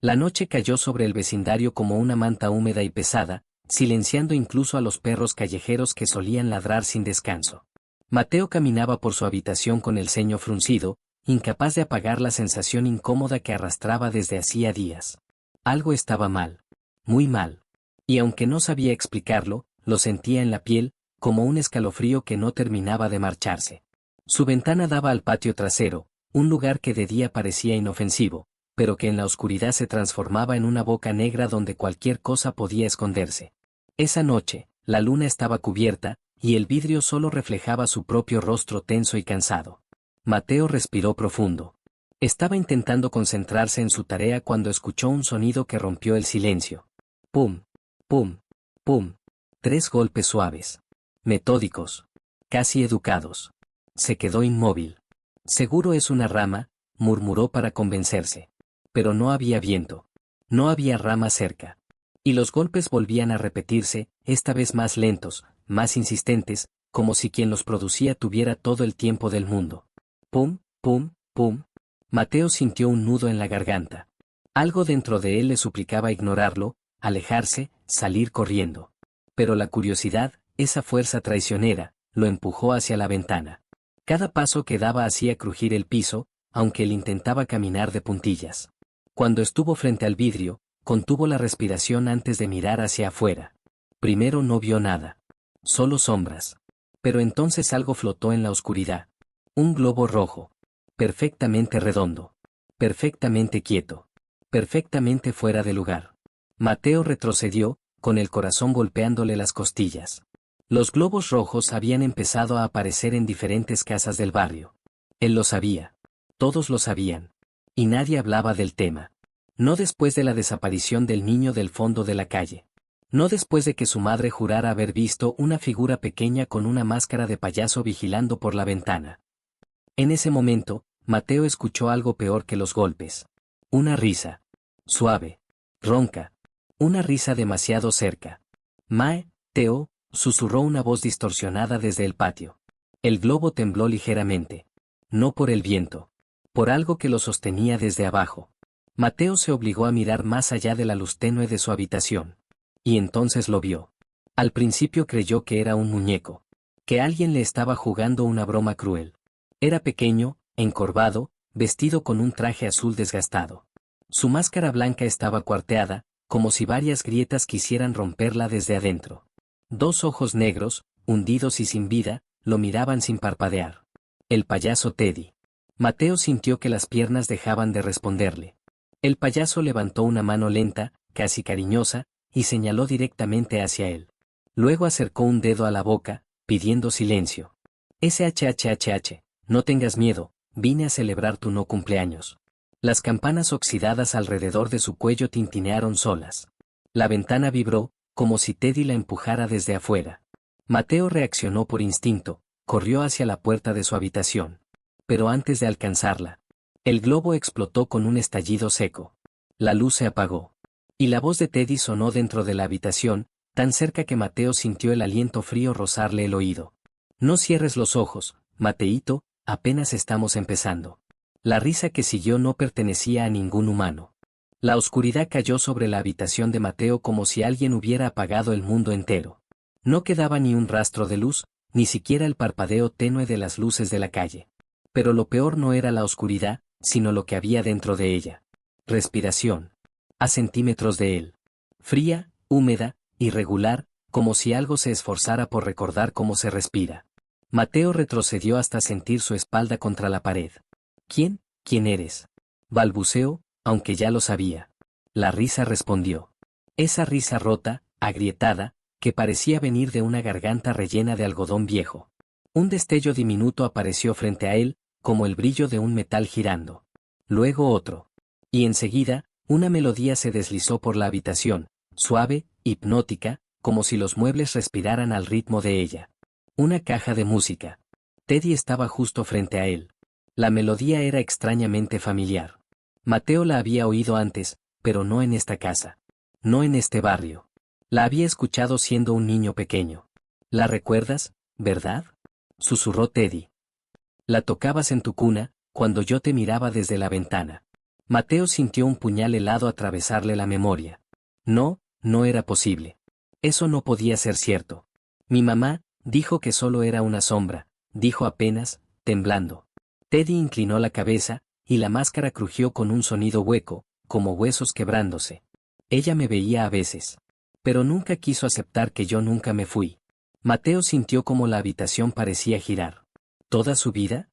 La noche cayó sobre el vecindario como una manta húmeda y pesada, silenciando incluso a los perros callejeros que solían ladrar sin descanso. Mateo caminaba por su habitación con el ceño fruncido, incapaz de apagar la sensación incómoda que arrastraba desde hacía días. Algo estaba mal. Muy mal. Y aunque no sabía explicarlo, lo sentía en la piel, como un escalofrío que no terminaba de marcharse. Su ventana daba al patio trasero, un lugar que de día parecía inofensivo, pero que en la oscuridad se transformaba en una boca negra donde cualquier cosa podía esconderse. Esa noche, la luna estaba cubierta, y el vidrio solo reflejaba su propio rostro tenso y cansado. Mateo respiró profundo. Estaba intentando concentrarse en su tarea cuando escuchó un sonido que rompió el silencio. Pum, pum, pum. 3 golpes suaves. Metódicos. Casi educados. Se quedó inmóvil. Seguro es una rama, murmuró para convencerse. Pero no había viento. No había rama cerca. Y los golpes volvían a repetirse, esta vez más lentos, más insistentes, como si quien los producía tuviera todo el tiempo del mundo. Pum, pum, pum. Mateo sintió un nudo en la garganta. Algo dentro de él le suplicaba ignorarlo, alejarse, salir corriendo. Pero la curiosidad, esa fuerza traicionera, lo empujó hacia la ventana. Cada paso que daba hacía crujir el piso, aunque él intentaba caminar de puntillas. Cuando estuvo frente al vidrio, contuvo la respiración antes de mirar hacia afuera. Primero no vio nada. Solo sombras. Pero entonces algo flotó en la oscuridad. Un globo rojo. Perfectamente redondo. Perfectamente quieto. Perfectamente fuera de lugar. Mateo retrocedió, con el corazón golpeándole las costillas. Los globos rojos habían empezado a aparecer en diferentes casas del barrio. Él lo sabía. Todos lo sabían. Y nadie hablaba del tema. No después de la desaparición del niño del fondo de la calle. No después de que su madre jurara haber visto una figura pequeña con una máscara de payaso vigilando por la ventana. En ese momento, Mateo escuchó algo peor que los golpes. Una risa. Suave. Ronca. Una risa demasiado cerca. Mae, Teo, susurró una voz distorsionada desde el patio. El globo tembló ligeramente. No por el viento. Por algo que lo sostenía desde abajo. Mateo se obligó a mirar más allá de la luz tenue de su habitación. Y entonces lo vio. Al principio creyó que era un muñeco. Que alguien le estaba jugando una broma cruel. Era pequeño, encorvado, vestido con un traje azul desgastado. Su máscara blanca estaba cuarteada, como si varias grietas quisieran romperla desde adentro. 2 ojos negros, hundidos y sin vida, lo miraban sin parpadear. El payaso Teddy. Mateo sintió que las piernas dejaban de responderle. El payaso levantó una mano lenta, casi cariñosa, y señaló directamente hacia él. Luego acercó un dedo a la boca, pidiendo silencio. SHHHH, no tengas miedo, vine a celebrar tu no cumpleaños. Las campanas oxidadas alrededor de su cuello tintinearon solas. La ventana vibró, como si Teddy la empujara desde afuera. Mateo reaccionó por instinto, corrió hacia la puerta de su habitación. Pero antes de alcanzarla, el globo explotó con un estallido seco. La luz se apagó. Y la voz de Teddy sonó dentro de la habitación, tan cerca que Mateo sintió el aliento frío rozarle el oído. No cierres los ojos, Mateíto, apenas estamos empezando. La risa que siguió no pertenecía a ningún humano. La oscuridad cayó sobre la habitación de Mateo como si alguien hubiera apagado el mundo entero. No quedaba ni un rastro de luz, ni siquiera el parpadeo tenue de las luces de la calle. Pero lo peor no era la oscuridad, sino lo que había dentro de ella. Respiración. A centímetros de él. Fría, húmeda, irregular, como si algo se esforzara por recordar cómo se respira. Mateo retrocedió hasta sentir su espalda contra la pared. ¿Quién? ¿Quién eres? Balbuceó, aunque ya lo sabía. La risa respondió. Esa risa rota, agrietada, que parecía venir de una garganta rellena de algodón viejo. Un destello diminuto apareció frente a él, como el brillo de un metal girando. Luego otro. Y enseguida, una melodía se deslizó por la habitación, suave, hipnótica, como si los muebles respiraran al ritmo de ella. Una caja de música. Teddy estaba justo frente a él. La melodía era extrañamente familiar. Mateo la había oído antes, pero no en esta casa. No en este barrio. La había escuchado siendo un niño pequeño. ¿La recuerdas, verdad? Susurró Teddy. La tocabas en tu cuna, cuando yo te miraba desde la ventana. Mateo sintió un puñal helado atravesarle la memoria. No, no era posible. Eso no podía ser cierto. Mi mamá dijo que solo era una sombra, dijo apenas, temblando. Teddy inclinó la cabeza, y la máscara crujió con un sonido hueco, como huesos quebrándose. Ella me veía a veces. Pero nunca quiso aceptar que yo nunca me fui. Mateo sintió como la habitación parecía girar. ¿Toda su vida?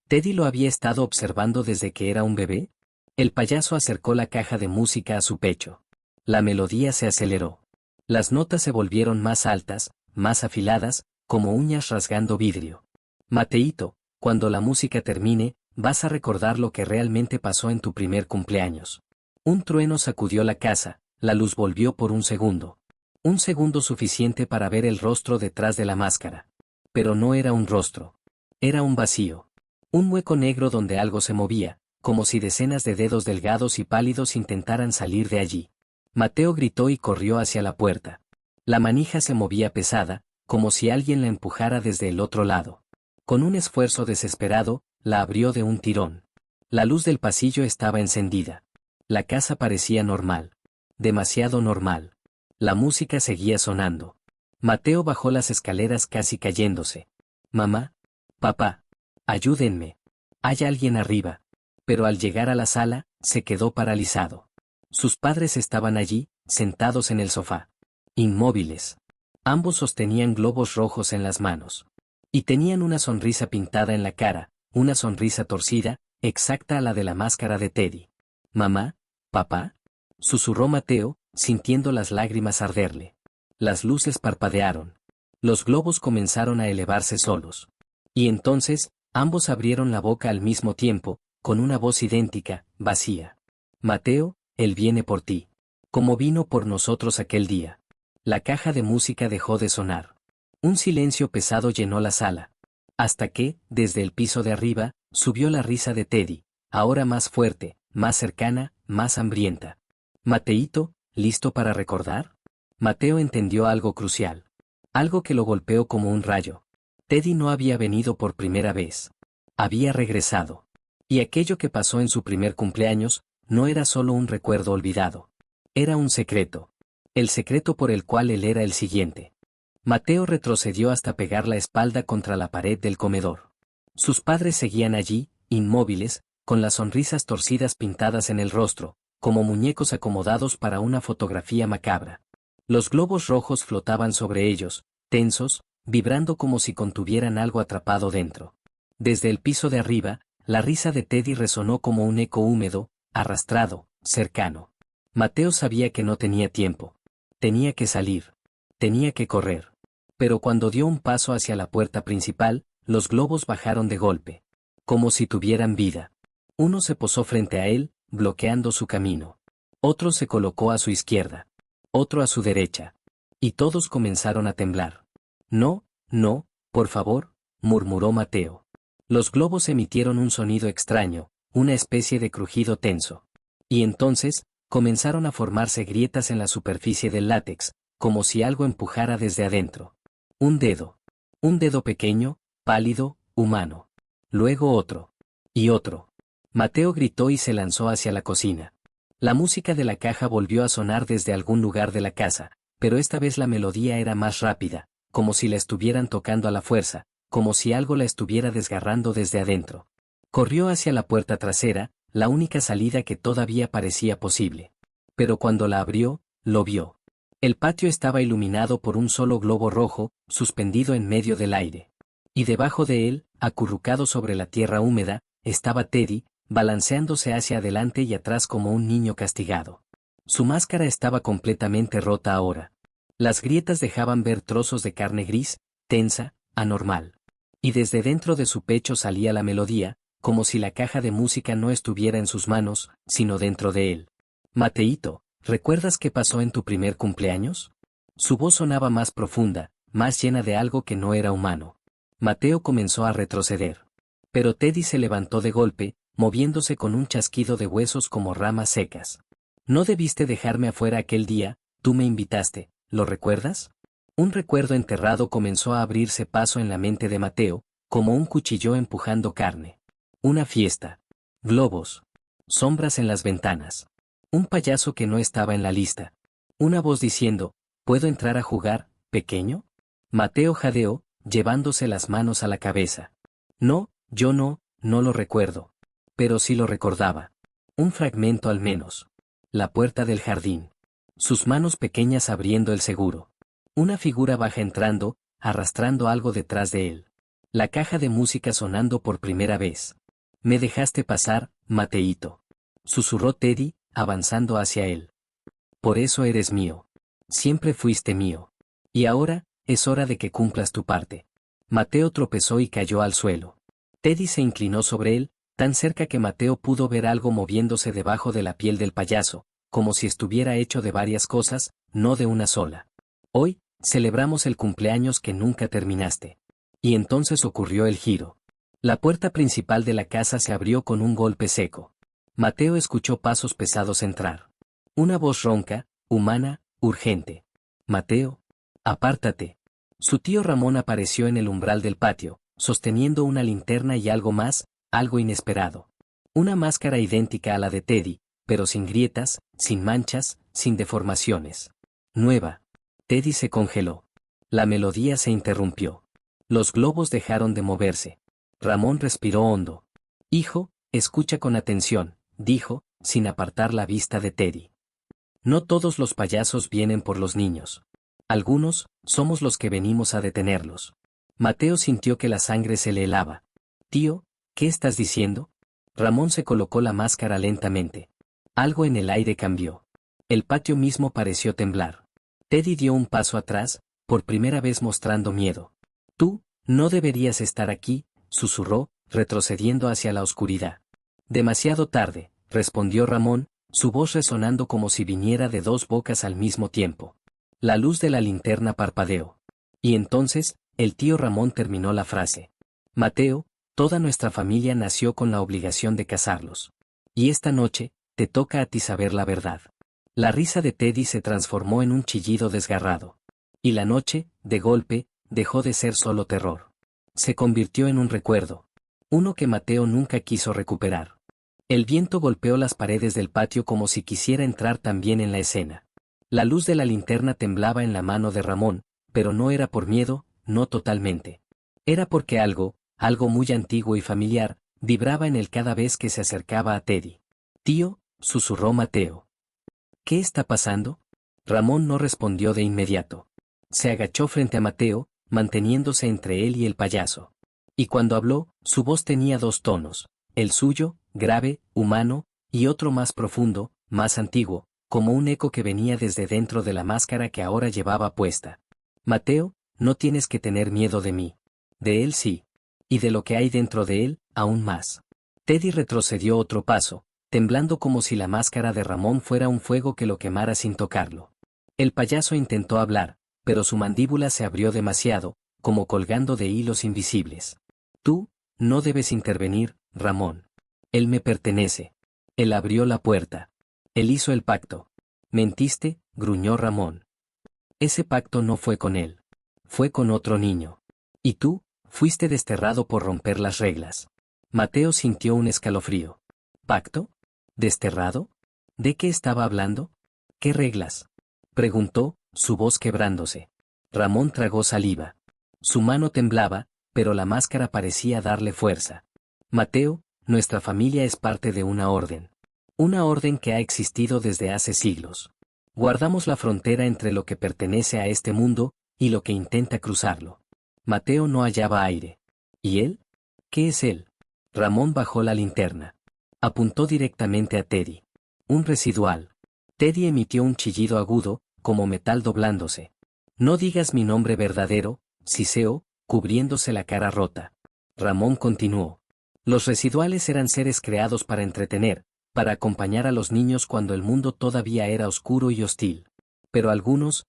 ¿Teddy lo había estado observando desde que era un bebé? El payaso acercó la caja de música a su pecho. La melodía se aceleró. Las notas se volvieron más altas, más afiladas, como uñas rasgando vidrio. Mateíto, cuando la música termine, vas a recordar lo que realmente pasó en tu primer cumpleaños. Un trueno sacudió la casa, la luz volvió por un segundo. Un segundo suficiente para ver el rostro detrás de la máscara. Pero no era un rostro. Era un vacío. Un hueco negro donde algo se movía, como si decenas de dedos delgados y pálidos intentaran salir de allí. Mateo gritó y corrió hacia la puerta. La manija se movía pesada, como si alguien la empujara desde el otro lado. Con un esfuerzo desesperado, la abrió de un tirón. La luz del pasillo estaba encendida. La casa parecía normal. Demasiado normal. La música seguía sonando. Mateo bajó las escaleras casi cayéndose. Mamá, papá, ayúdenme. Hay alguien arriba. Pero al llegar a la sala, se quedó paralizado. Sus padres estaban allí, sentados en el sofá. Inmóviles. Ambos sostenían globos rojos en las manos. Y tenían una sonrisa pintada en la cara, una sonrisa torcida, exacta a la de la máscara de Teddy. Mamá, papá, susurró Mateo, sintiendo las lágrimas arderle. Las luces parpadearon. Los globos comenzaron a elevarse solos. Y entonces, ambos abrieron la boca al mismo tiempo, con una voz idéntica, vacía. Mateo, él viene por ti. Como vino por nosotros aquel día. La caja de música dejó de sonar. Un silencio pesado llenó la sala. Hasta que, desde el piso de arriba, subió la risa de Teddy, ahora más fuerte, más cercana, más hambrienta. Mateíto, ¿listo para recordar? Mateo entendió algo crucial. Algo que lo golpeó como un rayo. Teddy no había venido por primera vez. Había regresado. Y aquello que pasó en su primer cumpleaños, no era solo un recuerdo olvidado. Era un secreto. El secreto por el cual él era el siguiente. Mateo retrocedió hasta pegar la espalda contra la pared del comedor. Sus padres seguían allí, inmóviles, con las sonrisas torcidas pintadas en el rostro, como muñecos acomodados para una fotografía macabra. Los globos rojos flotaban sobre ellos, tensos, vibrando como si contuvieran algo atrapado dentro. Desde el piso de arriba, la risa de Teddy resonó como un eco húmedo, arrastrado, cercano. Mateo sabía que no tenía tiempo. Tenía que salir. Tenía que correr. Pero cuando dio un paso hacia la puerta principal, los globos bajaron de golpe. Como si tuvieran vida. Uno se posó frente a él, bloqueando su camino. Otro se colocó a su izquierda. Otro a su derecha. Y todos comenzaron a temblar. No, no, por favor, murmuró Mateo. Los globos emitieron un sonido extraño, una especie de crujido tenso. Y entonces, comenzaron a formarse grietas en la superficie del látex, como si algo empujara desde adentro. Un dedo. Un dedo pequeño, pálido, humano. Luego otro. Y otro. Mateo gritó y se lanzó hacia la cocina. La música de la caja volvió a sonar desde algún lugar de la casa, pero esta vez la melodía era más rápida, como si la estuvieran tocando a la fuerza, como si algo la estuviera desgarrando desde adentro. Corrió hacia la puerta trasera, la única salida que todavía parecía posible. Pero cuando la abrió, lo vio. El patio estaba iluminado por un solo globo rojo, suspendido en medio del aire. Y debajo de él, acurrucado sobre la tierra húmeda, estaba Teddy, balanceándose hacia adelante y atrás como un niño castigado. Su máscara estaba completamente rota ahora. Las grietas dejaban ver trozos de carne gris, tensa, anormal. Y desde dentro de su pecho salía la melodía, como si la caja de música no estuviera en sus manos, sino dentro de él. Mateíto, ¿recuerdas qué pasó en tu primer cumpleaños? Su voz sonaba más profunda, más llena de algo que no era humano. Mateo comenzó a retroceder. Pero Teddy se levantó de golpe, moviéndose con un chasquido de huesos como ramas secas. No debiste dejarme afuera aquel día, tú me invitaste, ¿lo recuerdas? Un recuerdo enterrado comenzó a abrirse paso en la mente de Mateo, como un cuchillo empujando carne. Una fiesta. Globos. sombras en las ventanas. Un payaso que no estaba en la lista. Una voz diciendo, ¿puedo entrar a jugar, pequeño? Mateo jadeó, llevándose las manos a la cabeza. No, yo no lo recuerdo. Pero sí lo recordaba. Un fragmento al menos. La puerta del jardín. Sus manos pequeñas abriendo el seguro. Una figura baja entrando, arrastrando algo detrás de él. La caja de música sonando por primera vez. Me dejaste pasar, Mateíto. Susurró Teddy, avanzando hacia él. Por eso eres mío. Siempre fuiste mío. Y ahora, es hora de que cumplas tu parte. Mateo tropezó y cayó al suelo. Teddy se inclinó sobre él, tan cerca que Mateo pudo ver algo moviéndose debajo de la piel del payaso, como si estuviera hecho de varias cosas, no de una sola. Hoy, celebramos el cumpleaños que nunca terminaste. Y entonces ocurrió el giro. La puerta principal de la casa se abrió con un golpe seco. Mateo escuchó pasos pesados entrar. Una voz ronca, humana, urgente. Mateo, apártate. Su tío Ramón apareció en el umbral del patio, sosteniendo una linterna y algo más, algo inesperado. Una máscara idéntica a la de Teddy, pero sin grietas, sin manchas, sin deformaciones. Nueva. Teddy se congeló. La melodía se interrumpió. Los globos dejaron de moverse. Ramón respiró hondo. Hijo, escucha con atención, dijo, sin apartar la vista de Teddy. No todos los payasos vienen por los niños. Algunos, somos los que venimos a detenerlos. Mateo sintió que la sangre se le helaba. Tío, ¿qué estás diciendo? Ramón se colocó la máscara lentamente. Algo en el aire cambió. El patio mismo pareció temblar. Teddy dio un paso atrás, por primera vez mostrando miedo. Tú, no deberías estar aquí, susurró, retrocediendo hacia la oscuridad. Demasiado tarde, respondió Ramón, su voz resonando como si viniera de dos bocas al mismo tiempo. La luz de la linterna parpadeó. Y entonces, el tío Ramón terminó la frase. Mateo, toda nuestra familia nació con la obligación de casarlos. Y esta noche, te toca a ti saber la verdad. La risa de Teddy se transformó en un chillido desgarrado. Y la noche, de golpe, dejó de ser solo terror. Se convirtió en un recuerdo. Uno que Mateo nunca quiso recuperar. El viento golpeó las paredes del patio como si quisiera entrar también en la escena. La luz de la linterna temblaba en la mano de Ramón, pero no era por miedo, no totalmente. Era porque algo muy antiguo y familiar, vibraba en él cada vez que se acercaba a Teddy. Tío, susurró Mateo. ¿Qué está pasando? Ramón no respondió de inmediato. Se agachó frente a Mateo, manteniéndose entre él y el payaso. Y cuando habló, su voz tenía dos tonos, el suyo, grave, humano, y otro más profundo, más antiguo, como un eco que venía desde dentro de la máscara que ahora llevaba puesta. Mateo, no tienes que tener miedo de mí. De él sí. Y de lo que hay dentro de él, aún más. Teddy retrocedió otro paso, temblando como si la máscara de Ramón fuera un fuego que lo quemara sin tocarlo. El payaso intentó hablar, pero su mandíbula se abrió demasiado, como colgando de hilos invisibles. Tú, no debes intervenir, Ramón. Él me pertenece. Él abrió la puerta. Él hizo el pacto. Mentiste, gruñó Ramón. Ese pacto no fue con él. Fue con otro niño. Y tú, fuiste desterrado por romper las reglas. Mateo sintió un escalofrío. ¿Pacto? ¿Desterrado? ¿De qué estaba hablando? ¿Qué reglas? Preguntó, su voz quebrándose. Ramón tragó saliva. Su mano temblaba, pero la máscara parecía darle fuerza. Mateo, nuestra familia es parte de una orden. Una orden que ha existido desde hace siglos. Guardamos la frontera entre lo que pertenece a este mundo y lo que intenta cruzarlo. Mateo no hallaba aire. ¿Y él? ¿Qué es él? Ramón bajó la linterna. Apuntó directamente a Teddy. Un residual. Teddy emitió un chillido agudo, como metal doblándose. No digas mi nombre verdadero, siseó, cubriéndose la cara rota. Ramón continuó. Los residuales eran seres creados para entretener, para acompañar a los niños cuando el mundo todavía era oscuro y hostil. Pero algunos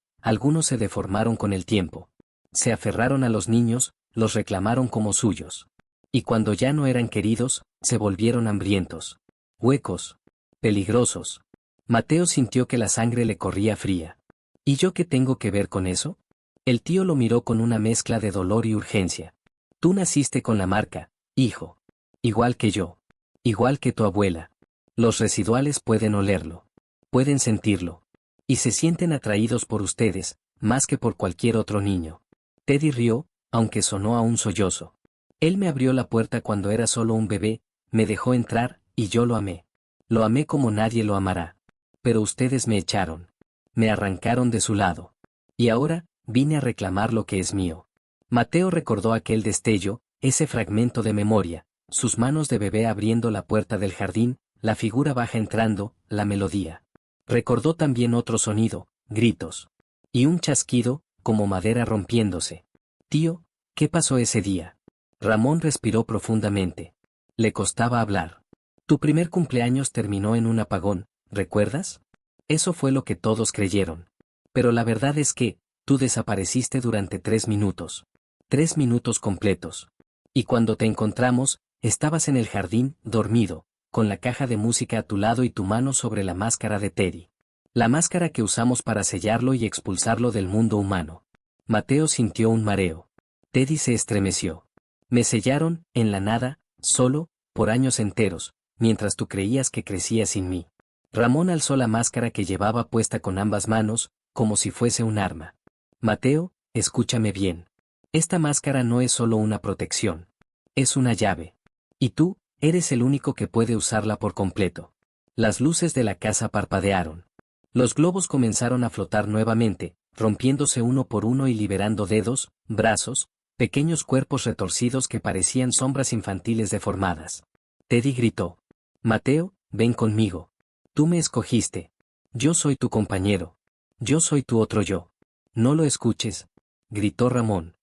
se deformaron con el tiempo. Se aferraron a los niños, los reclamaron como suyos. Y cuando ya no eran queridos, se volvieron hambrientos. Huecos. Peligrosos. Mateo sintió que la sangre le corría fría. ¿Y yo qué tengo que ver con eso? El tío lo miró con una mezcla de dolor y urgencia. Tú naciste con la marca, hijo. Igual que yo. Igual que tu abuela. Los residuales pueden olerlo. Pueden sentirlo. Y se sienten atraídos por ustedes, más que por cualquier otro niño. Teddy rió, aunque sonó a un sollozo. Él me abrió la puerta cuando era solo un bebé, me dejó entrar, y yo lo amé. Lo amé como nadie lo amará. Pero ustedes me echaron. Me arrancaron de su lado. Y ahora, vine a reclamar lo que es mío. Mateo recordó aquel destello, ese fragmento de memoria, sus manos de bebé abriendo la puerta del jardín, la figura baja entrando, la melodía. Recordó también otro sonido, gritos. Y un chasquido, como madera rompiéndose. Tío, ¿qué pasó ese día? Ramón respiró profundamente. Le costaba hablar. Tu primer cumpleaños terminó en un apagón, ¿recuerdas? Eso fue lo que todos creyeron. Pero la verdad es que, tú desapareciste durante 3 minutos. 3 minutos completos. Y cuando te encontramos, estabas en el jardín, dormido, con la caja de música a tu lado y tu mano sobre la máscara de Teddy. La máscara que usamos para sellarlo y expulsarlo del mundo humano. Mateo sintió un mareo. Teddy se estremeció. Me sellaron, en la nada, solo, por años enteros, mientras tú creías que crecía sin mí. Ramón alzó la máscara que llevaba puesta con ambas manos, como si fuese un arma. Mateo, escúchame bien. Esta máscara no es solo una protección. Es una llave. Y tú, eres el único que puede usarla por completo. Las luces de la casa parpadearon. Los globos comenzaron a flotar nuevamente, rompiéndose uno por uno y liberando dedos, brazos, pequeños cuerpos retorcidos que parecían sombras infantiles deformadas. Teddy gritó. Mateo, ven conmigo. Tú me escogiste. Yo soy tu compañero. Yo soy tu otro yo. No lo escuches, gritó Ramón.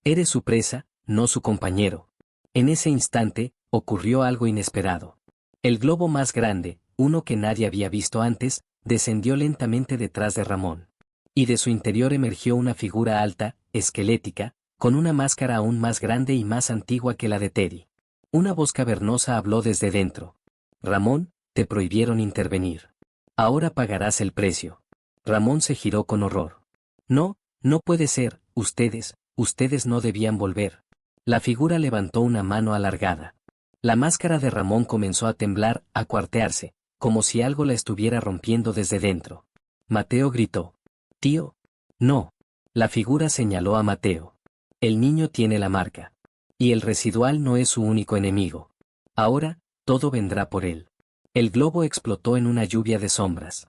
Eres su presa, no su compañero. En ese instante, ocurrió algo inesperado. El globo más grande, uno que nadie había visto antes, descendió lentamente detrás de Ramón. Y de su interior emergió una figura alta, esquelética, con una máscara aún más grande y más antigua que la de Teddy. Una voz cavernosa habló desde dentro. Ramón, te prohibieron intervenir. Ahora pagarás el precio. Ramón se giró con horror. No, no puede ser, ustedes no debían volver. La figura levantó una mano alargada. La máscara de Ramón comenzó a temblar, a cuartearse, como si algo la estuviera rompiendo desde dentro. Mateo gritó. Tío. No. La figura señaló a Mateo. El niño tiene la marca. Y el residual no es su único enemigo. Ahora, todo vendrá por él. El globo explotó en una lluvia de sombras.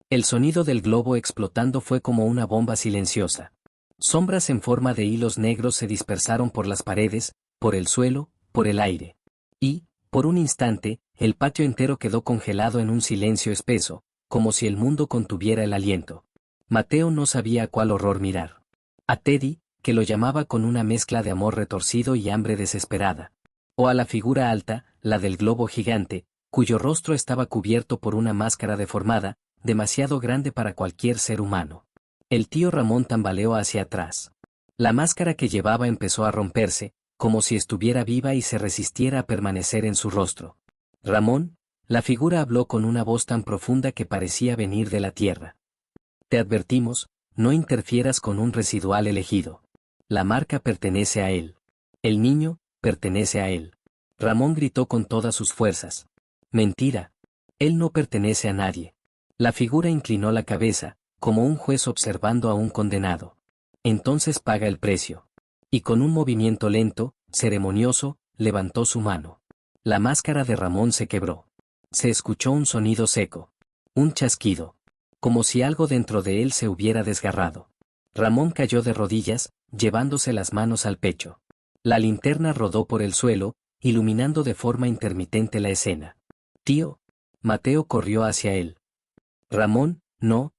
El sonido del globo explotando fue como una bomba silenciosa. Sombras en forma de hilos negros se dispersaron por las paredes, por el suelo, por el aire. Y, por un instante, el patio entero quedó congelado en un silencio espeso, como si el mundo contuviera el aliento. Mateo no sabía a cuál horror mirar. A Teddy, que lo llamaba con una mezcla de amor retorcido y hambre desesperada. O a la figura alta, la del globo gigante, cuyo rostro estaba cubierto por una máscara deformada, demasiado grande para cualquier ser humano. El tío Ramón tambaleó hacia atrás. La máscara que llevaba empezó a romperse, como si estuviera viva y se resistiera a permanecer en su rostro. Ramón, la figura habló con una voz tan profunda que parecía venir de la tierra. Te advertimos, no interfieras con un residual elegido. La marca pertenece a él. El niño, pertenece a él. Ramón gritó con todas sus fuerzas. Mentira. Él no pertenece a nadie. La figura inclinó la cabeza, como un juez observando a un condenado. Entonces paga el precio. Y con un movimiento lento, ceremonioso, levantó su mano. La máscara de Ramón se quebró. Se escuchó un sonido seco. Un chasquido. Como si algo dentro de él se hubiera desgarrado. Ramón cayó de rodillas, llevándose las manos al pecho. La linterna rodó por el suelo, iluminando de forma intermitente la escena. Tío. Mateo corrió hacia él. Ramón, no.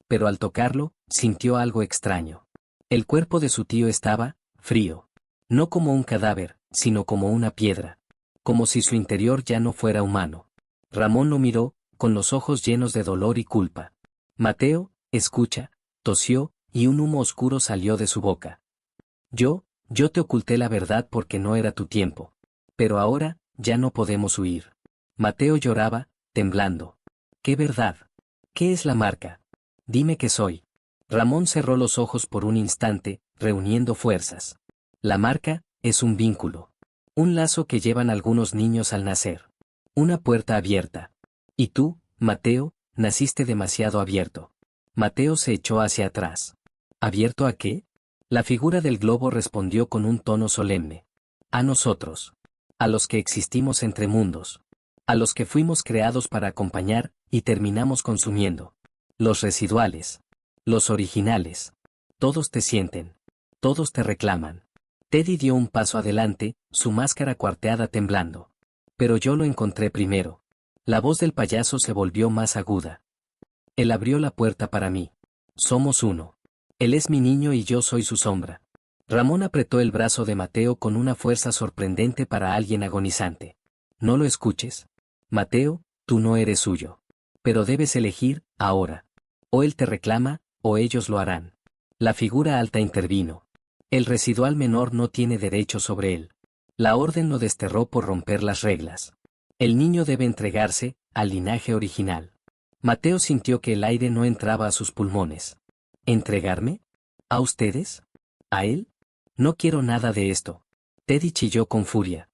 Pero al tocarlo, sintió algo extraño. El cuerpo de su tío estaba, frío. No como un cadáver, sino como una piedra. Como si su interior ya no fuera humano. Ramón lo miró, con los ojos llenos de dolor y culpa. Mateo, escucha, tosió, y un humo oscuro salió de su boca. Yo te oculté la verdad porque no era tu tiempo. Pero ahora, ya no podemos huir. Mateo lloraba, temblando. ¿Qué verdad? ¿Qué es la marca? Dime qué soy. Ramón cerró los ojos por un instante, reuniendo fuerzas. La marca es un vínculo. Un lazo que llevan algunos niños al nacer. Una puerta abierta. Y tú, Mateo, naciste demasiado abierto. Mateo se echó hacia atrás. ¿Abierto a qué? La figura del globo respondió con un tono solemne. A nosotros. A los que existimos entre mundos. A los que fuimos creados para acompañar, y terminamos consumiendo. Los residuales. Los originales. Todos te sienten. Todos te reclaman. Teddy dio un paso adelante, su máscara cuarteada temblando. Pero yo lo encontré primero. La voz del payaso se volvió más aguda. Él abrió la puerta para mí. Somos uno. Él es mi niño y yo soy su sombra. Ramón apretó el brazo de Mateo con una fuerza sorprendente para alguien agonizante. No lo escuches. Mateo, tú no eres suyo. Pero debes elegir, ahora. O él te reclama, o ellos lo harán. La figura alta intervino. El residual menor no tiene derecho sobre él. La orden lo desterró por romper las reglas. El niño debe entregarse, al linaje original. Mateo sintió que el aire no entraba a sus pulmones. ¿Entregarme? ¿A ustedes? ¿A él? No quiero nada de esto. Teddy chilló con furia.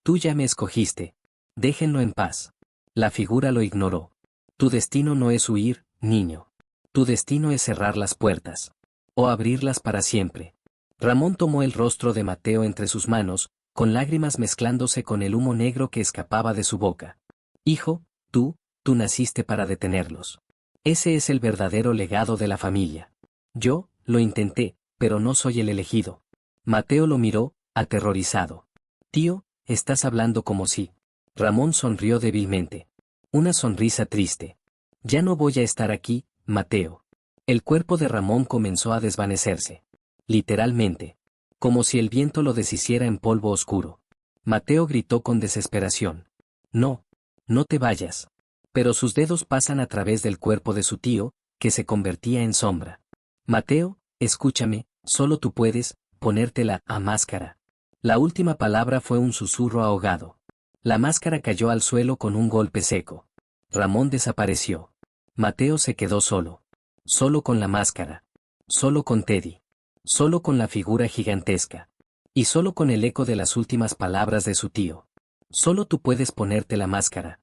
Tú ya me escogiste. Déjenlo en paz. La figura lo ignoró. Tu destino no es huir, niño. Tu destino es cerrar las puertas. O abrirlas para siempre. Ramón tomó el rostro de Mateo entre sus manos, con lágrimas mezclándose con el humo negro que escapaba de su boca. Hijo, tú naciste para detenerlos. Ese es el verdadero legado de la familia. Yo, lo intenté, pero no soy el elegido. Mateo lo miró, aterrorizado. Tío, estás hablando como si. Ramón sonrió débilmente. Una sonrisa triste. Ya no voy a estar aquí, Mateo. El cuerpo de Ramón comenzó a desvanecerse. Literalmente. Como si el viento lo deshiciera en polvo oscuro. Mateo gritó con desesperación. No. No te vayas. Pero sus dedos pasan a través del cuerpo de su tío, que se convertía en sombra. Mateo, escúchame, solo tú puedes ponértela a máscara. La última palabra fue un susurro ahogado. La máscara cayó al suelo con un golpe seco. Ramón desapareció. Mateo se quedó solo. Solo con la máscara. Solo con Teddy. Solo con la figura gigantesca. Y solo con el eco de las últimas palabras de su tío. Solo tú puedes ponerte la máscara.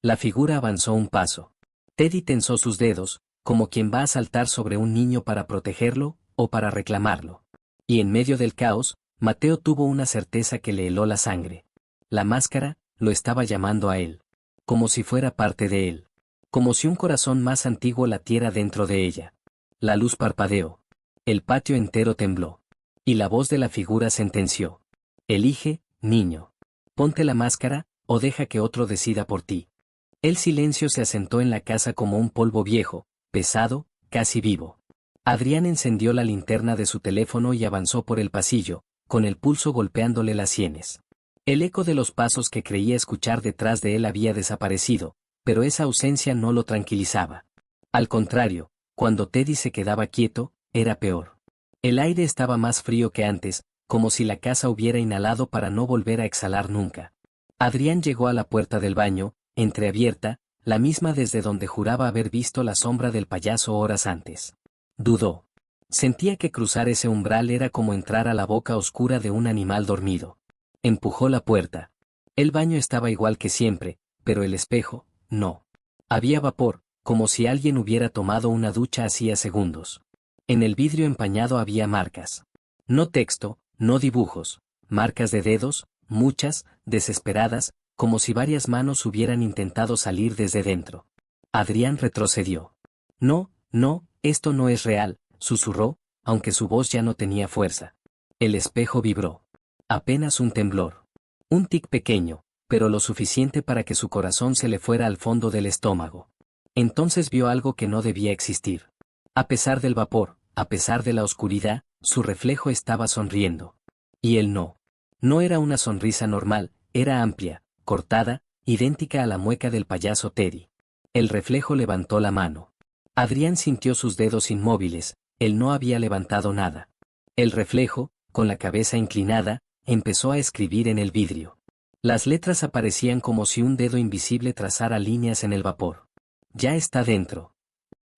La figura avanzó un paso. Teddy tensó sus dedos, como quien va a saltar sobre un niño para protegerlo, o para reclamarlo. Y en medio del caos, Mateo tuvo una certeza que le heló la sangre. La máscara, lo estaba llamando a él. Como si fuera parte de él. Como si un corazón más antiguo latiera dentro de ella. La luz parpadeó. El patio entero tembló. Y la voz de la figura sentenció. Elige, niño. Ponte la máscara, o deja que otro decida por ti. El silencio se asentó en la casa como un polvo viejo, pesado, casi vivo. Adrián encendió la linterna de su teléfono y avanzó por el pasillo, con el pulso golpeándole las sienes. El eco de los pasos que creía escuchar detrás de él había desaparecido, pero esa ausencia no lo tranquilizaba. Al contrario, cuando Teddy se quedaba quieto, era peor. El aire estaba más frío que antes, como si la casa hubiera inhalado para no volver a exhalar nunca. Adrián llegó a la puerta del baño, entreabierta, la misma desde donde juraba haber visto la sombra del payaso horas antes. Dudó. Sentía que cruzar ese umbral era como entrar a la boca oscura de un animal dormido. Empujó la puerta. El baño estaba igual que siempre, pero el espejo, no. Había vapor, como si alguien hubiera tomado una ducha hacía segundos. En el vidrio empañado había marcas. No texto, no dibujos, marcas de dedos, muchas, desesperadas, como si varias manos hubieran intentado salir desde dentro. Adrián retrocedió. No, esto no es real, susurró, aunque su voz ya no tenía fuerza. El espejo vibró. Apenas un temblor. Un tic pequeño, pero lo suficiente para que su corazón se le fuera al fondo del estómago. Entonces vio algo que no debía existir. A pesar del vapor, a pesar de la oscuridad, su reflejo estaba sonriendo. Y él no. No era una sonrisa normal, era amplia, cortada, idéntica a la mueca del payaso Teddy. El reflejo levantó la mano. Adrián sintió sus dedos inmóviles, él no había levantado nada. El reflejo, con la cabeza inclinada, empezó a escribir en el vidrio. Las letras aparecían como si un dedo invisible trazara líneas en el vapor. Ya está dentro.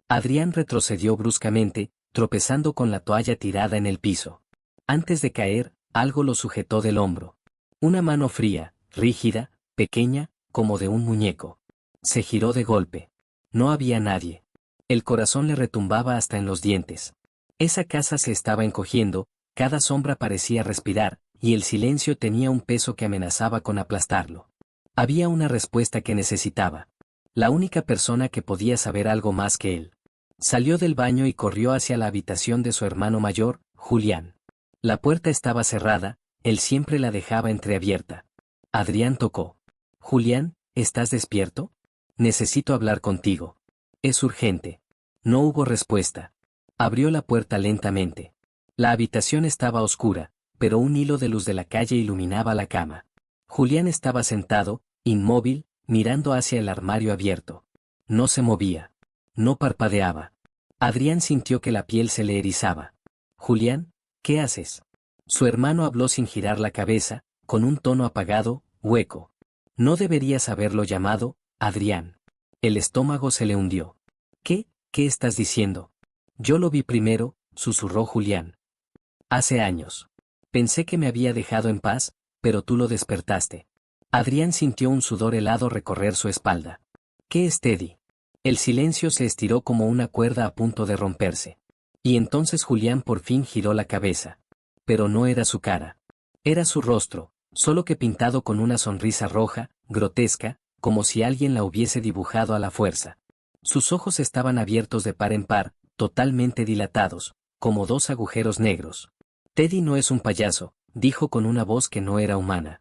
Adrián retrocedió bruscamente, tropezando con la toalla tirada en el piso. Antes de caer, algo lo sujetó del hombro. Una mano fría, rígida, pequeña, como de un muñeco. Se giró de golpe. No había nadie. El corazón le retumbaba hasta en los dientes. Esa casa se estaba encogiendo, cada sombra parecía respirar, y el silencio tenía un peso que amenazaba con aplastarlo. Había una respuesta que necesitaba. La única persona que podía saber algo más que él. Salió del baño y corrió hacia la habitación de su hermano mayor, Julián. La puerta estaba cerrada, él siempre la dejaba entreabierta. Adrián tocó. «Julián, ¿estás despierto? Necesito hablar contigo. Es urgente». No hubo respuesta. Abrió la puerta lentamente. La habitación estaba oscura, pero un hilo de luz de la calle iluminaba la cama. Julián estaba sentado, inmóvil, mirando hacia el armario abierto. No se movía. No parpadeaba. Adrián sintió que la piel se le erizaba. «Julián, ¿qué haces?». Su hermano habló sin girar la cabeza, con un tono apagado, hueco. No deberías haberlo llamado, Adrián. El estómago se le hundió. ¿Qué estás diciendo? Yo lo vi primero, susurró Julián. Hace años. Pensé que me había dejado en paz, pero tú lo despertaste. Adrián sintió un sudor helado recorrer su espalda. ¿Qué es Teddy? El silencio se estiró como una cuerda a punto de romperse. Y entonces Julián por fin giró la cabeza. Pero no era su cara. Era su rostro, solo que pintado con una sonrisa roja, grotesca, como si alguien la hubiese dibujado a la fuerza. Sus ojos estaban abiertos de par en par, totalmente dilatados, como dos agujeros negros. Teddy no es un payaso, dijo con una voz que no era humana.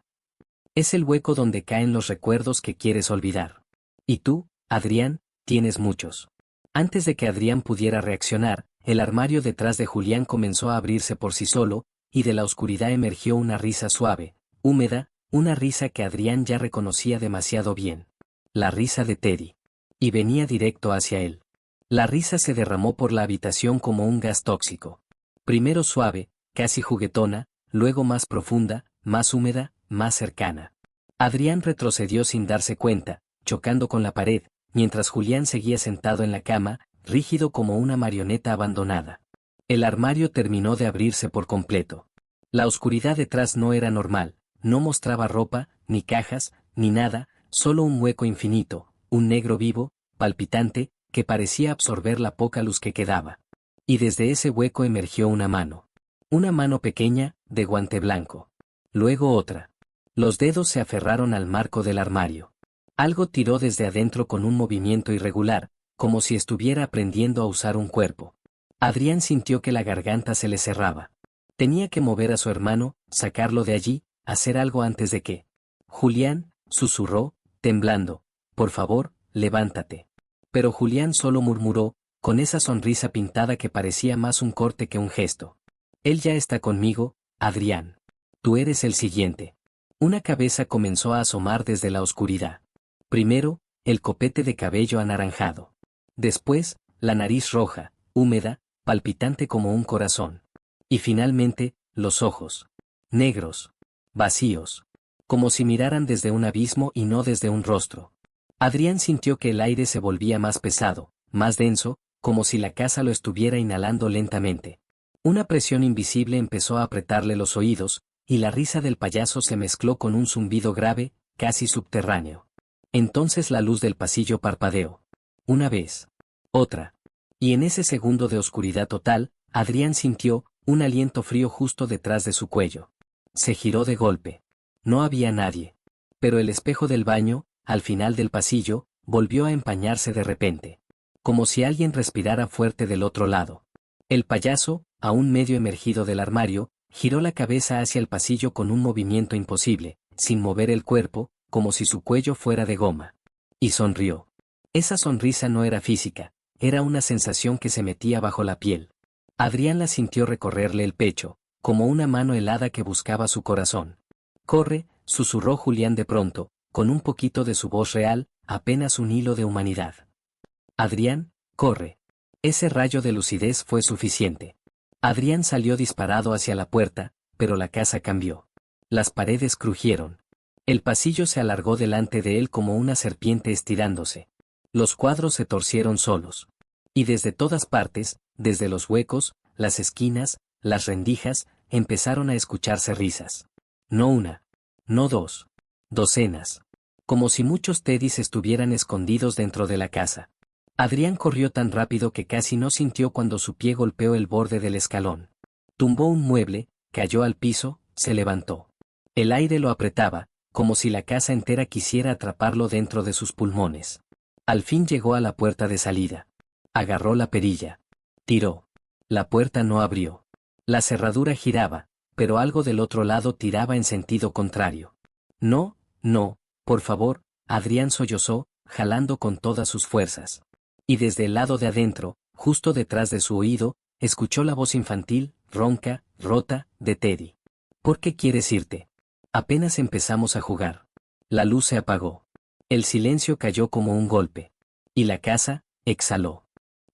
Es el hueco donde caen los recuerdos que quieres olvidar. Y tú, Adrián, tienes muchos. Antes de que Adrián pudiera reaccionar, el armario detrás de Julián comenzó a abrirse por sí solo, y de la oscuridad emergió una risa suave, húmeda, una risa que Adrián ya reconocía demasiado bien. La risa de Teddy. Y venía directo hacia él. La risa se derramó por la habitación como un gas tóxico. Primero suave, casi juguetona, luego más profunda, más húmeda, más cercana. Adrián retrocedió sin darse cuenta, chocando con la pared, mientras Julián seguía sentado en la cama, rígido como una marioneta abandonada. El armario terminó de abrirse por completo. La oscuridad detrás no era normal, no mostraba ropa, ni cajas, ni nada, solo un hueco infinito, un negro vivo, palpitante, que parecía absorber la poca luz que quedaba. Y desde ese hueco emergió una mano. Una mano pequeña, de guante blanco. Luego otra. Los dedos se aferraron al marco del armario. Algo tiró desde adentro con un movimiento irregular, como si estuviera aprendiendo a usar un cuerpo. Adrián sintió que la garganta se le cerraba. Tenía que mover a su hermano, sacarlo de allí, hacer algo antes de que. «Julián», susurró, temblando, «por favor, levántate». Pero Julián solo murmuró, con esa sonrisa pintada que parecía más un corte que un gesto. «Él ya está conmigo, Adrián. Tú eres el siguiente». Una cabeza comenzó a asomar desde la oscuridad. Primero, el copete de cabello anaranjado. Después, la nariz roja, húmeda, palpitante como un corazón. Y finalmente, los ojos. Negros. Vacíos. Como si miraran desde un abismo y no desde un rostro. Adrián sintió que el aire se volvía más pesado, más denso, como si la casa lo estuviera inhalando lentamente. Una presión invisible empezó a apretarle los oídos, y la risa del payaso se mezcló con un zumbido grave, casi subterráneo. Entonces la luz del pasillo parpadeó. Una vez. Otra. Y en ese segundo de oscuridad total, Adrián sintió un aliento frío justo detrás de su cuello. Se giró de golpe. No había nadie. Pero el espejo del baño, al final del pasillo, volvió a empañarse de repente. Como si alguien respirara fuerte del otro lado. El payaso, aún medio emergido del armario, giró la cabeza hacia el pasillo con un movimiento imposible, sin mover el cuerpo, como si su cuello fuera de goma. Y sonrió. Esa sonrisa no era física, era una sensación que se metía bajo la piel. Adrián la sintió recorrerle el pecho, como una mano helada que buscaba su corazón. «Corre», susurró Julián de pronto, con un poquito de su voz real, apenas un hilo de humanidad. «Adrián, corre». Ese rayo de lucidez fue suficiente. Adrián salió disparado hacia la puerta, pero la casa cambió. Las paredes crujieron. El pasillo se alargó delante de él como una serpiente estirándose. Los cuadros se torcieron solos. Y desde todas partes, desde los huecos, las esquinas, las rendijas, empezaron a escucharse risas. No una. No dos. Docenas. como si muchos Teddys estuvieran escondidos dentro de la casa. Adrián corrió tan rápido que casi no sintió cuando su pie golpeó el borde del escalón. Tumbó un mueble, cayó al piso, se levantó. El aire lo apretaba, como si la casa entera quisiera atraparlo dentro de sus pulmones. Al fin llegó a la puerta de salida. Agarró la perilla. Tiró. La puerta no abrió. La cerradura giraba, pero algo del otro lado tiraba en sentido contrario. No, no, por favor, Adrián sollozó, jalando con todas sus fuerzas. Y desde el lado de adentro, justo detrás de su oído, escuchó la voz infantil, ronca, rota, de Teddy. ¿Por qué quieres irte? Apenas empezamos a jugar. La luz se apagó. El silencio cayó como un golpe. Y la casa, exhaló.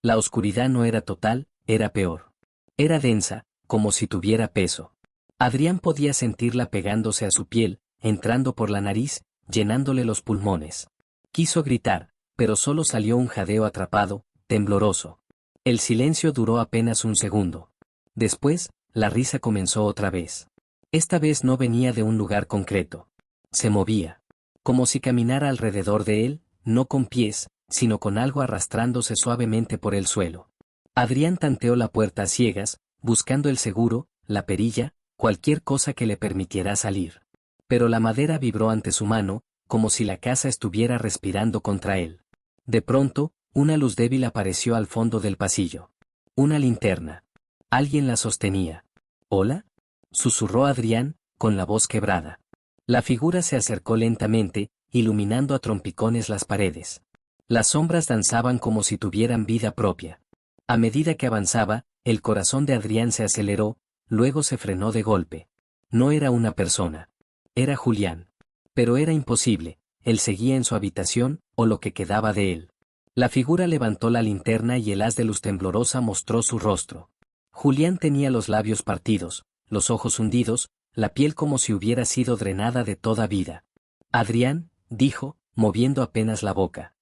La oscuridad no era total, era peor. Era densa, como si tuviera peso. Adrián podía sentirla pegándose a su piel, entrando por la nariz, llenándole los pulmones. Quiso gritar, pero solo salió un jadeo atrapado, tembloroso. El silencio duró apenas un segundo. Después, la risa comenzó otra vez. Esta vez no venía de un lugar concreto. Se movía. Como si caminara alrededor de él, no con pies, sino con algo arrastrándose suavemente por el suelo. Adrián tanteó la puerta a ciegas, buscando el seguro, la perilla, cualquier cosa que le permitiera salir. Pero la madera vibró ante su mano, como si la casa estuviera respirando contra él. De pronto, una luz débil apareció al fondo del pasillo. Una linterna. Alguien la sostenía. ¿Hola? Susurró Adrián, con la voz quebrada. La figura se acercó lentamente, iluminando a trompicones las paredes. Las sombras danzaban como si tuvieran vida propia. A medida que avanzaba, el corazón de Adrián se aceleró, luego se frenó de golpe. No era una persona. Era Julián. Pero era imposible, él seguía en su habitación, o lo que quedaba de él. La figura levantó la linterna y el haz de luz temblorosa mostró su rostro. Julián tenía los labios partidos, los ojos hundidos, la piel como si hubiera sido drenada de toda vida. Adrián, dijo, moviendo apenas la boca.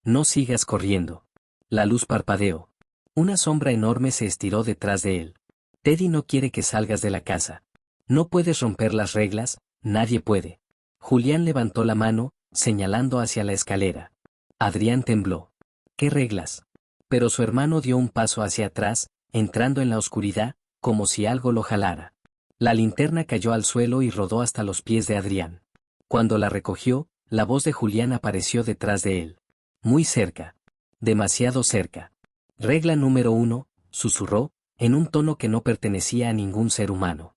No sigas corriendo. La luz parpadeó. Una sombra enorme se estiró detrás de él. Teddy no quiere que salgas de la casa. No puedes romper las reglas, nadie puede. Julián levantó la mano, señalando hacia la escalera. Adrián tembló. ¿Qué reglas? Pero su hermano dio un paso hacia atrás, entrando en la oscuridad, como si algo lo jalara. La linterna cayó al suelo y rodó hasta los pies de Adrián. Cuando la recogió, la voz de Julián apareció detrás de él. Muy cerca. Demasiado cerca. Regla número 1, susurró, en un tono que no pertenecía a ningún ser humano.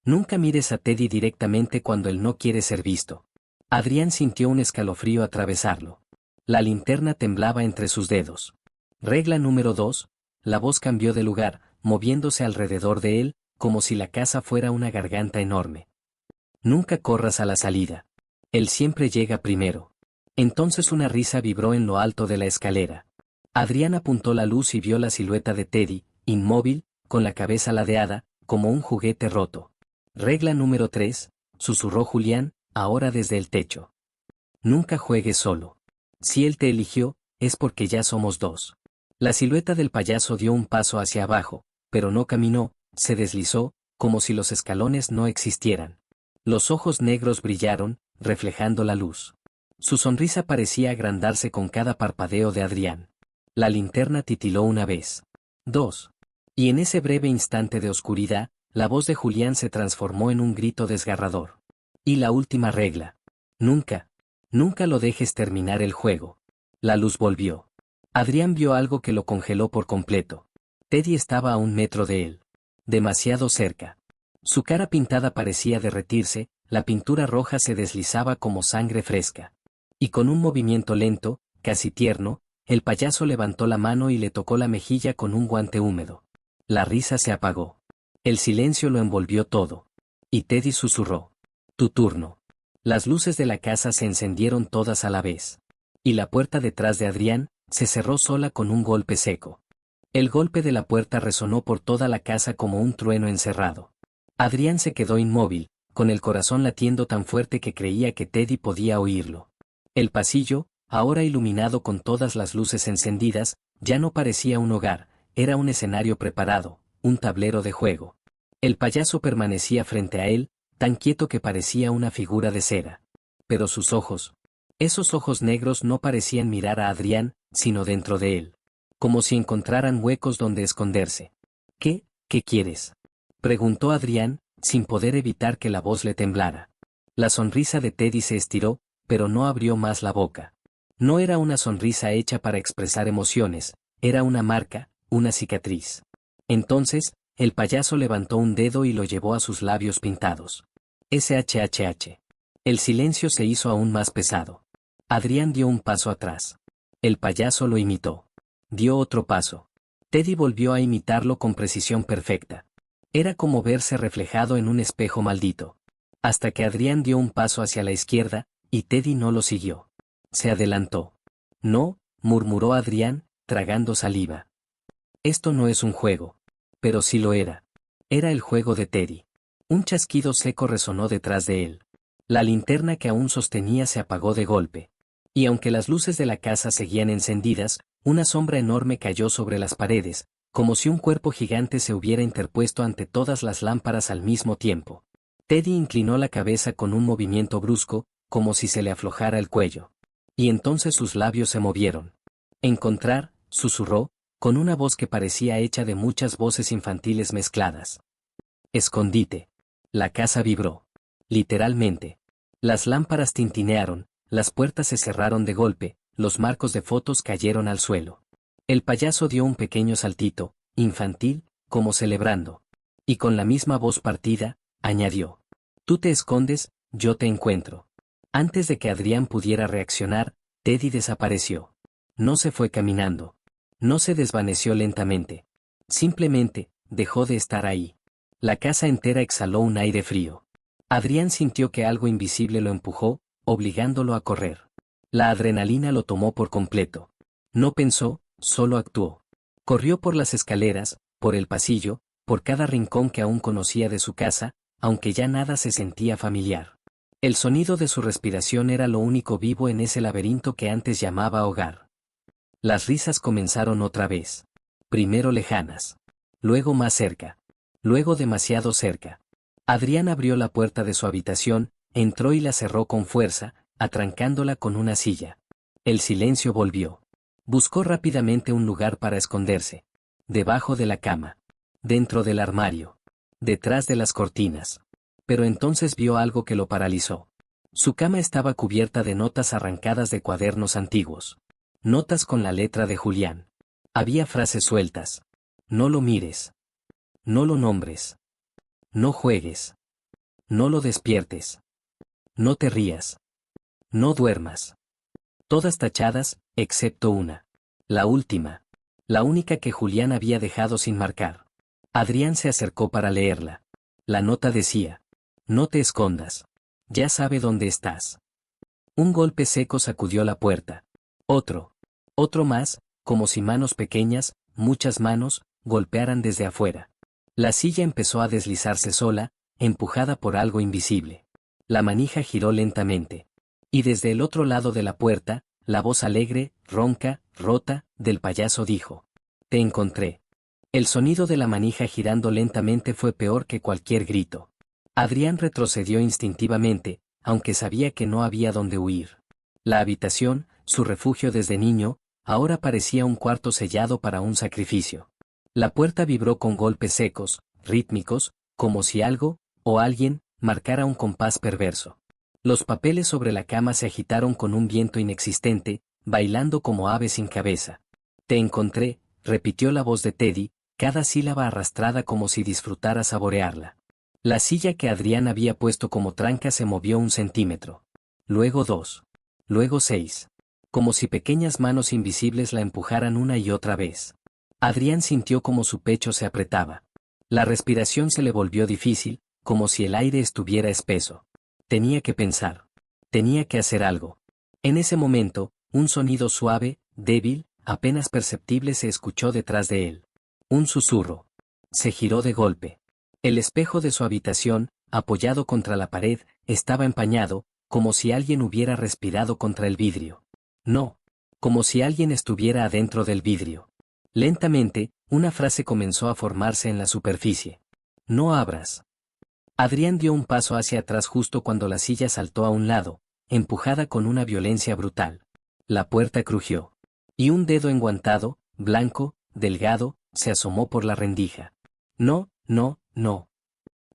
Nunca mires a Teddy directamente cuando él no quiere ser visto. Adrián sintió un escalofrío atravesarlo. La linterna temblaba entre sus dedos. Regla número 2, la voz cambió de lugar, moviéndose alrededor de él, como si la casa fuera una garganta enorme. Nunca corras a la salida. Él siempre llega primero. Entonces una risa vibró en lo alto de la escalera. Adrián apuntó la luz y vio la silueta de Teddy, inmóvil, con la cabeza ladeada, como un juguete roto. Regla número 3, susurró Julián, ahora desde el techo. Nunca juegues solo. Si él te eligió, es porque ya somos dos. La silueta del payaso dio un paso hacia abajo, pero no caminó, se deslizó, como si los escalones no existieran. Los ojos negros brillaron, reflejando la luz. Su sonrisa parecía agrandarse con cada parpadeo de Adrián. La linterna titiló una vez. 2. Y en ese breve instante de oscuridad, la voz de Julián se transformó en un grito desgarrador. Y la última regla. Nunca, nunca lo dejes terminar el juego. La luz volvió. Adrián vio algo que lo congeló por completo. Teddy estaba a 1 metro de él. Demasiado cerca. Su cara pintada parecía derretirse, la pintura roja se deslizaba como sangre fresca. Y con un movimiento lento, casi tierno, el payaso levantó la mano y le tocó la mejilla con un guante húmedo. La risa se apagó. El silencio lo envolvió todo. Y Teddy susurró. Tu turno. Las luces de la casa se encendieron todas a la vez. Y la puerta detrás de Adrián se cerró sola con un golpe seco. El golpe de la puerta resonó por toda la casa como un trueno encerrado. Adrián se quedó inmóvil, con el corazón latiendo tan fuerte que creía que Teddy podía oírlo. El pasillo, ahora iluminado con todas las luces encendidas, ya no parecía un hogar, era un escenario preparado, un tablero de juego. El payaso permanecía frente a él, tan quieto que parecía una figura de cera. Pero sus ojos, Esos ojos negros no parecían mirar a Adrián, sino dentro de él. Como si encontraran huecos donde esconderse. ¿Qué quieres? Preguntó Adrián, sin poder evitar que la voz le temblara. La sonrisa de Teddy se estiró, pero no abrió más la boca. No era una sonrisa hecha para expresar emociones, era una marca, una cicatriz. Entonces, el payaso levantó un dedo y lo llevó a sus labios pintados. SHHH. El silencio se hizo aún más pesado. Adrián dio un paso atrás. El payaso lo imitó. Dio otro paso. Teddy volvió a imitarlo con precisión perfecta. Era como verse reflejado en un espejo maldito. Hasta que Adrián dio un paso hacia la izquierda, y Teddy no lo siguió. Se adelantó. No, murmuró Adrián, tragando saliva. Esto no es un juego. Pero sí lo era. Era el juego de Teddy. Un chasquido seco resonó detrás de él. La linterna que aún sostenía se apagó de golpe. Y aunque las luces de la casa seguían encendidas, una sombra enorme cayó sobre las paredes, como si un cuerpo gigante se hubiera interpuesto ante todas las lámparas al mismo tiempo. Teddy inclinó la cabeza con un movimiento brusco, como si se le aflojara el cuello. Y entonces sus labios se movieron. Encontrar, susurró, con una voz que parecía hecha de muchas voces infantiles mezcladas. Escondite. La casa vibró. Literalmente. Las lámparas tintinearon, las puertas se cerraron de golpe, los marcos de fotos cayeron al suelo. El payaso dio un pequeño saltito, infantil, como celebrando. Y con la misma voz partida, añadió. Tú te escondes, yo te encuentro. Antes de que Adrián pudiera reaccionar, Teddy desapareció. No se fue caminando. No se desvaneció lentamente. Simplemente, dejó de estar ahí. La casa entera exhaló un aire frío. Adrián sintió que algo invisible lo empujó, obligándolo a correr. La adrenalina lo tomó por completo. No pensó, solo actuó. Corrió por las escaleras, por el pasillo, por cada rincón que aún conocía de su casa, aunque ya nada se sentía familiar. El sonido de su respiración era lo único vivo en ese laberinto que antes llamaba hogar. Las risas comenzaron otra vez. Primero lejanas. Luego más cerca. Luego demasiado cerca. Adrián abrió la puerta de su habitación, entró y la cerró con fuerza, atrancándola con una silla. El silencio volvió. Buscó rápidamente un lugar para esconderse. Debajo de la cama. Dentro del armario. Detrás de las cortinas. Pero entonces vio algo que lo paralizó. Su cama estaba cubierta de notas arrancadas de cuadernos antiguos. Notas con la letra de Julián. Había frases sueltas. No lo mires. No lo nombres. No juegues. No lo despiertes. No te rías. No duermas. Todas tachadas, excepto una. La última. La única que Julián había dejado sin marcar. Adrián se acercó para leerla. La nota decía. No te escondas. Ya sabe dónde estás. Un golpe seco sacudió la puerta. Otro. Otro más, como si manos pequeñas, muchas manos, golpearan desde afuera. La silla empezó a deslizarse sola, empujada por algo invisible. La manija giró lentamente. Y desde el otro lado de la puerta, la voz alegre, ronca, rota, del payaso dijo. Te encontré. El sonido de la manija girando lentamente fue peor que cualquier grito. Adrián retrocedió instintivamente, aunque sabía que no había dónde huir. La habitación, su refugio desde niño, ahora parecía un cuarto sellado para un sacrificio. La puerta vibró con golpes secos, rítmicos, como si algo, o alguien, marcara un compás perverso. Los papeles sobre la cama se agitaron con un viento inexistente, bailando como aves sin cabeza. Te encontré, repitió la voz de Teddy, cada sílaba arrastrada como si disfrutara saborearla. La silla que Adrián había puesto como tranca se movió 1 centímetro. Luego 2. Luego 6. Como si pequeñas manos invisibles la empujaran una y otra vez. Adrián sintió como su pecho se apretaba. La respiración se le volvió difícil, como si el aire estuviera espeso. Tenía que pensar. Tenía que hacer algo. En ese momento, un sonido suave, débil, apenas perceptible se escuchó detrás de él. Un susurro. Se giró de golpe. El espejo de su habitación, apoyado contra la pared, estaba empañado, como si alguien hubiera respirado contra el vidrio. No. Como si alguien estuviera adentro del vidrio. Lentamente, una frase comenzó a formarse en la superficie. No abras. Adrián dio un paso hacia atrás justo cuando la silla saltó a un lado, empujada con una violencia brutal. La puerta crujió. Y un dedo enguantado, blanco, delgado, se asomó por la rendija. No, no, no.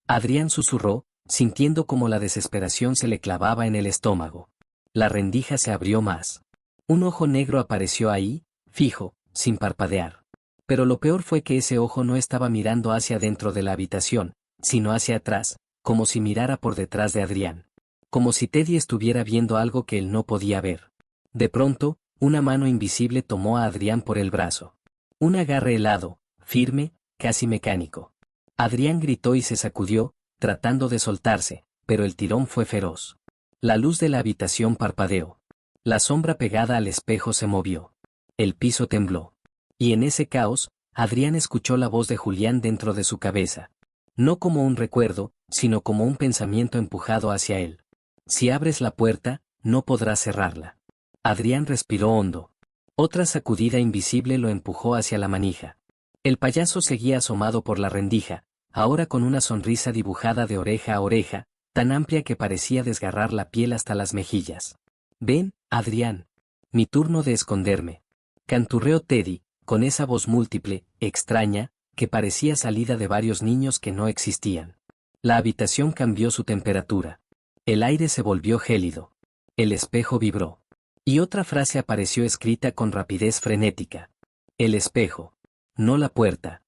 Adrián susurró, sintiendo como la desesperación se le clavaba en el estómago. La rendija se abrió más. Un ojo negro apareció ahí, fijo, sin parpadear. Pero lo peor fue que ese ojo no estaba mirando hacia dentro de la habitación, sino hacia atrás, como si mirara por detrás de Adrián. Como si Teddy estuviera viendo algo que él no podía ver. De pronto, una mano invisible tomó a Adrián por el brazo. Un agarre helado, firme, casi mecánico. Adrián gritó y se sacudió, tratando de soltarse, pero el tirón fue feroz. La luz de la habitación parpadeó. La sombra pegada al espejo se movió. El piso tembló. Y en ese caos, Adrián escuchó la voz de Julián dentro de su cabeza. No como un recuerdo, sino como un pensamiento empujado hacia él. Si abres la puerta, no podrás cerrarla. Adrián respiró hondo. Otra sacudida invisible lo empujó hacia la manija. El payaso seguía asomado por la rendija, ahora con una sonrisa dibujada de oreja a oreja, tan amplia que parecía desgarrar la piel hasta las mejillas. Ven, Adrián. Mi turno de esconderme. Canturreó Teddy, con esa voz múltiple, extraña, que parecía salida de varios niños que no existían. La habitación cambió su temperatura. El aire se volvió gélido. El espejo vibró. Y otra frase apareció escrita con rapidez frenética. El espejo. No la puerta.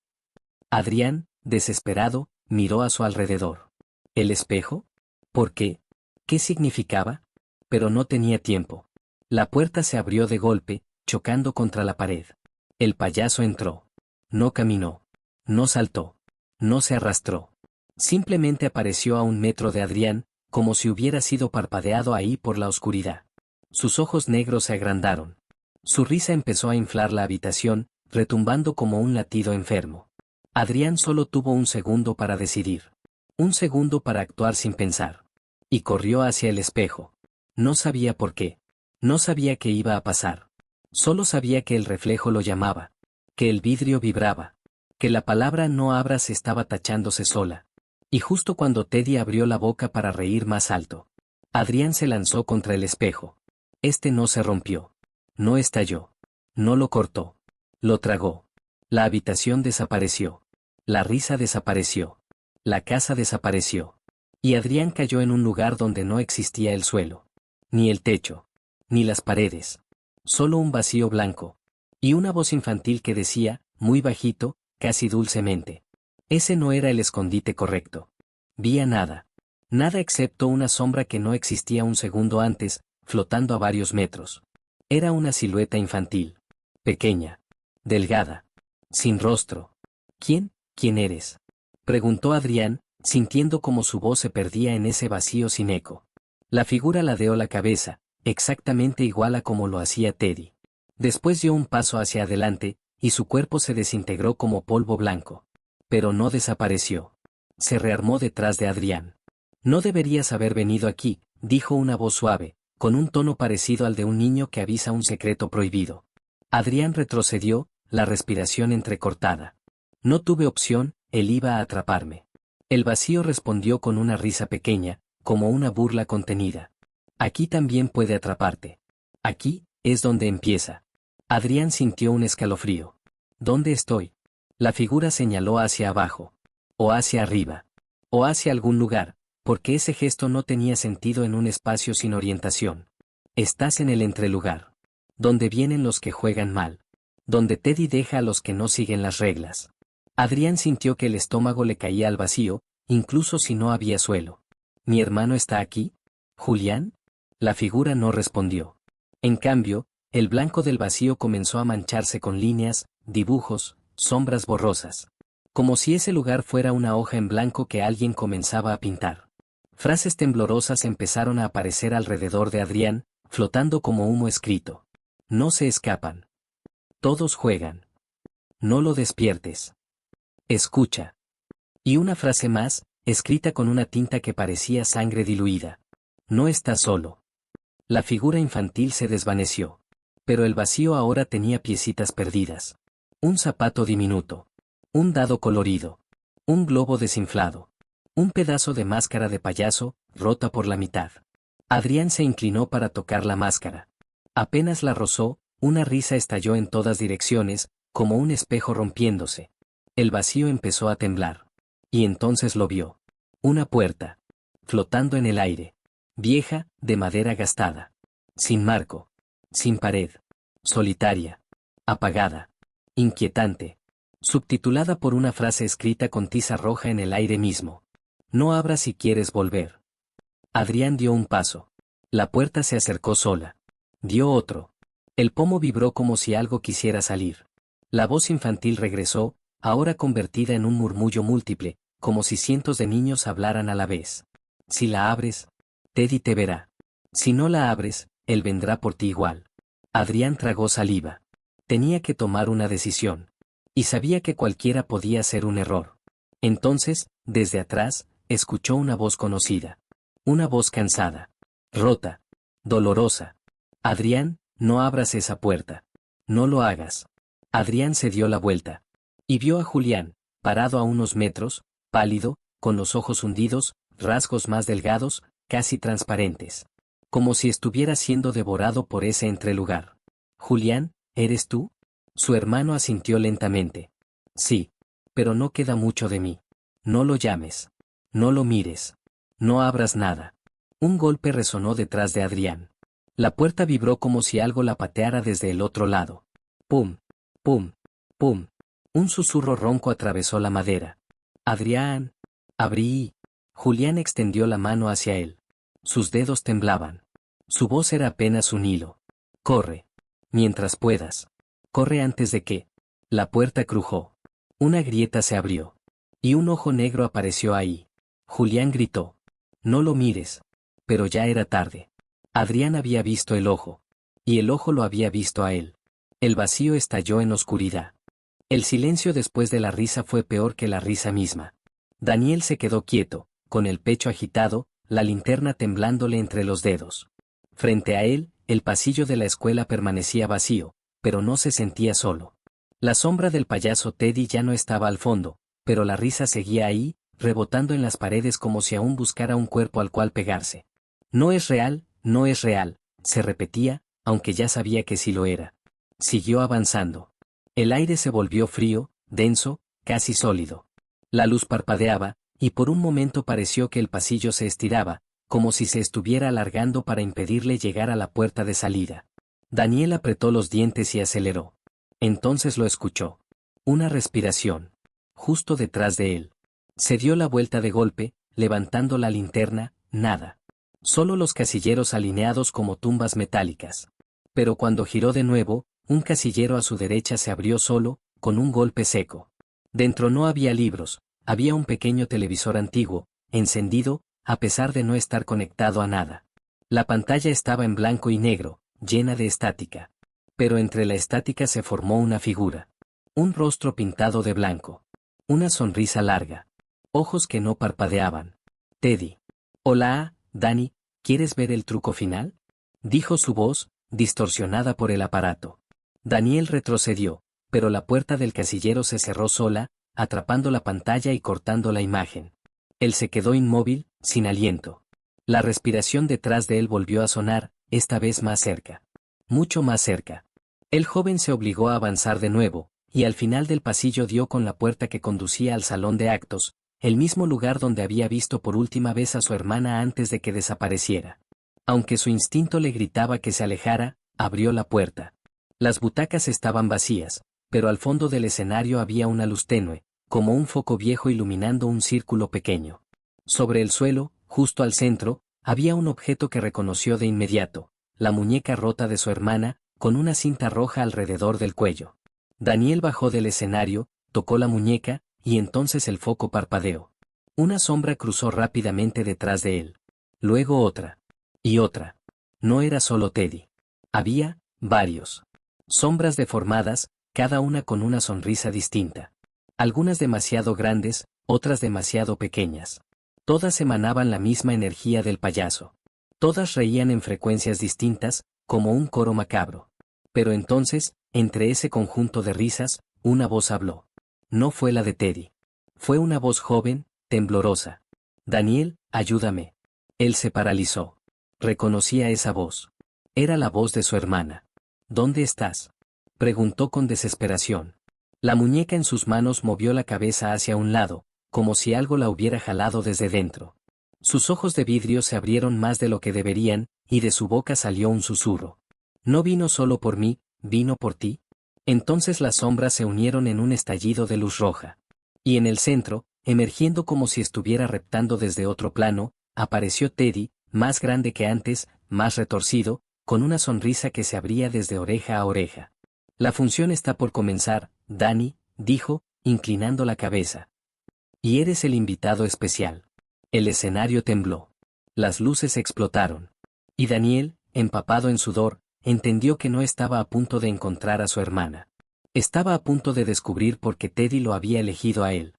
Adrián, desesperado, miró a su alrededor. ¿El espejo? ¿Por qué? ¿Qué significaba? Pero no tenía tiempo. La puerta se abrió de golpe, chocando contra la pared. El payaso entró. No caminó. No saltó. No se arrastró. Simplemente apareció a 1 metro de Adrián, como si hubiera sido parpadeado ahí por la oscuridad. Sus ojos negros se agrandaron. Su risa empezó a inflar la habitación, retumbando como un latido enfermo. Adrián solo tuvo un segundo para decidir. Un segundo para actuar sin pensar. Y corrió hacia el espejo. No sabía por qué. No sabía qué iba a pasar. Solo sabía que el reflejo lo llamaba. Que el vidrio vibraba. Que la palabra no abras estaba tachándose sola. Y justo cuando Teddy abrió la boca para reír más alto, Adrián se lanzó contra el espejo. Este no se rompió. No estalló. No lo cortó. Lo tragó. La habitación desapareció. La risa desapareció. La casa desapareció. Y Adrián cayó en un lugar donde no existía el suelo. Ni el techo. Ni las paredes. Solo un vacío blanco. Y una voz infantil que decía, muy bajito, casi dulcemente. Ese no era el escondite correcto. Vi nada. Nada excepto una sombra que no existía un segundo antes, flotando a varios metros. Era una silueta infantil. Pequeña. Delgada. Sin rostro. ¿Quién eres? Preguntó Adrián, sintiendo como su voz se perdía en ese vacío sin eco. La figura ladeó la cabeza, exactamente igual a como lo hacía Teddy. Después dio un paso hacia adelante, y su cuerpo se desintegró como polvo blanco. Pero no desapareció. Se rearmó detrás de Adrián. No deberías haber venido aquí, dijo una voz suave, con un tono parecido al de un niño que avisa un secreto prohibido. Adrián retrocedió, la respiración entrecortada. No tuve opción, él iba a atraparme. El vacío respondió con una risa pequeña, como una burla contenida. Aquí también puede atraparte. Aquí, es donde empieza. Adrián sintió un escalofrío. ¿Dónde estoy? La figura señaló hacia abajo. O hacia arriba. O hacia algún lugar, porque ese gesto no tenía sentido en un espacio sin orientación. Estás en el entrelugar. Donde vienen los que juegan mal. Donde Teddy deja a los que no siguen las reglas. Adrián sintió que el estómago le caía al vacío, incluso si no había suelo. ¿Mi hermano está aquí? ¿Julián? La figura no respondió. En cambio, el blanco del vacío comenzó a mancharse con líneas, dibujos, sombras borrosas. Como si ese lugar fuera una hoja en blanco que alguien comenzaba a pintar. Frases temblorosas empezaron a aparecer alrededor de Adrián, flotando como humo escrito. No se escapan. Todos juegan. No lo despiertes. Escucha. Y una frase más, escrita con una tinta que parecía sangre diluida. No estás solo. La figura infantil se desvaneció. Pero el vacío ahora tenía piecitas perdidas. Un zapato diminuto. Un dado colorido. Un globo desinflado. Un pedazo de máscara de payaso, rota por la mitad. Adrián se inclinó para tocar la máscara. Apenas la rozó, una risa estalló en todas direcciones, como un espejo rompiéndose. El vacío empezó a temblar. Y entonces lo vio. Una puerta. Flotando en el aire. Vieja, de madera gastada. Sin marco. Sin pared. Solitaria. Apagada. Inquietante. Subtitulada por una frase escrita con tiza roja en el aire mismo. No abras si quieres volver. Adrián dio un paso. La puerta se acercó sola. Dio otro. El pomo vibró como si algo quisiera salir. La voz infantil regresó, ahora convertida en un murmullo múltiple, como si cientos de niños hablaran a la vez. Si la abres, Teddy te verá. Si no la abres, él vendrá por ti igual. Adrián tragó saliva. Tenía que tomar una decisión. Y sabía que cualquiera podía ser un error. Entonces, desde atrás, escuchó una voz conocida. Una voz cansada. Rota. Dolorosa. Adrián, no abras esa puerta. No lo hagas. Adrián se dio la vuelta. Y vio a Julián, parado a unos metros, pálido, con los ojos hundidos, rasgos más delgados, casi transparentes. Como si estuviera siendo devorado por ese entrelugar. Julián, ¿eres tú? Su hermano asintió lentamente. Sí. Pero no queda mucho de mí. No lo llames. No lo mires. No abras nada. Un golpe resonó detrás de Adrián. La puerta vibró como si algo la pateara desde el otro lado. Pum, pum, pum. Un susurro ronco atravesó la madera. Adrián. Abrí. Julián extendió la mano hacia él. Sus dedos temblaban. Su voz era apenas un hilo. Corre. Mientras puedas. Corre antes de que. La puerta crujó. Una grieta se abrió. Y un ojo negro apareció ahí. Julián gritó. No lo mires. Pero ya era tarde. Adrián había visto el ojo. Y el ojo lo había visto a él. El vacío estalló en oscuridad. El silencio después de la risa fue peor que la risa misma. Daniel se quedó quieto, con el pecho agitado, la linterna temblándole entre los dedos. Frente a él, el pasillo de la escuela permanecía vacío, pero no se sentía solo. La sombra del payaso Teddy ya no estaba al fondo, pero la risa seguía ahí, rebotando en las paredes como si aún buscara un cuerpo al cual pegarse. No es real, no es real, se repetía, aunque ya sabía que sí lo era. Siguió avanzando. El aire se volvió frío, denso, casi sólido. La luz parpadeaba, y por un momento pareció que el pasillo se estiraba, como si se estuviera alargando para impedirle llegar a la puerta de salida. Daniel apretó los dientes y aceleró. Entonces lo escuchó. Una respiración. Justo detrás de él. Se dio la vuelta de golpe, levantando la linterna, nada. Solo los casilleros alineados como tumbas metálicas. Pero cuando giró de nuevo, un casillero a su derecha se abrió solo, con un golpe seco. Dentro no había libros, había un pequeño televisor antiguo, encendido, a pesar de no estar conectado a nada. La pantalla estaba en blanco y negro, llena de estática. Pero entre la estática se formó una figura. Un rostro pintado de blanco. Una sonrisa larga. Ojos que no parpadeaban. Teddy. Hola, Dani, ¿quieres ver el truco final? Dijo su voz, distorsionada por el aparato. Daniel retrocedió, pero la puerta del casillero se cerró sola, atrapando la pantalla y cortando la imagen. Él se quedó inmóvil, sin aliento. La respiración detrás de él volvió a sonar, esta vez más cerca. Mucho más cerca. El joven se obligó a avanzar de nuevo, y al final del pasillo dio con la puerta que conducía al salón de actos, el mismo lugar donde había visto por última vez a su hermana antes de que desapareciera. Aunque su instinto le gritaba que se alejara, abrió la puerta. Las butacas estaban vacías, pero al fondo del escenario había una luz tenue, como un foco viejo iluminando un círculo pequeño. Sobre el suelo, justo al centro, había un objeto que reconoció de inmediato, la muñeca rota de su hermana, con una cinta roja alrededor del cuello. Daniel bajó del escenario, tocó la muñeca, y entonces el foco parpadeó. Una sombra cruzó rápidamente detrás de él. Luego otra. Y otra. No era solo Teddy. Había, varios. Sombras deformadas, cada una con una sonrisa distinta. Algunas demasiado grandes, otras demasiado pequeñas. Todas emanaban la misma energía del payaso. Todas reían en frecuencias distintas, como un coro macabro. Pero entonces, entre ese conjunto de risas, una voz habló. No fue la de Teddy. Fue una voz joven, temblorosa. Daniel, ayúdame. Él se paralizó. Reconocía esa voz. Era la voz de su hermana. ¿Dónde estás?, preguntó con desesperación. La muñeca en sus manos movió la cabeza hacia un lado, como si algo la hubiera jalado desde dentro. Sus ojos de vidrio se abrieron más de lo que deberían, y de su boca salió un susurro. ¿No vino solo por mí, vino por ti? Entonces las sombras se unieron en un estallido de luz roja. Y en el centro, emergiendo como si estuviera reptando desde otro plano, apareció Teddy, más grande que antes, más retorcido, con una sonrisa que se abría desde oreja a oreja. La función está por comenzar, Danny, dijo, inclinando la cabeza. Y eres el invitado especial. El escenario tembló. Las luces explotaron. Y Daniel, empapado en sudor, entendió que no estaba a punto de encontrar a su hermana. Estaba a punto de descubrir por qué Teddy lo había elegido a él.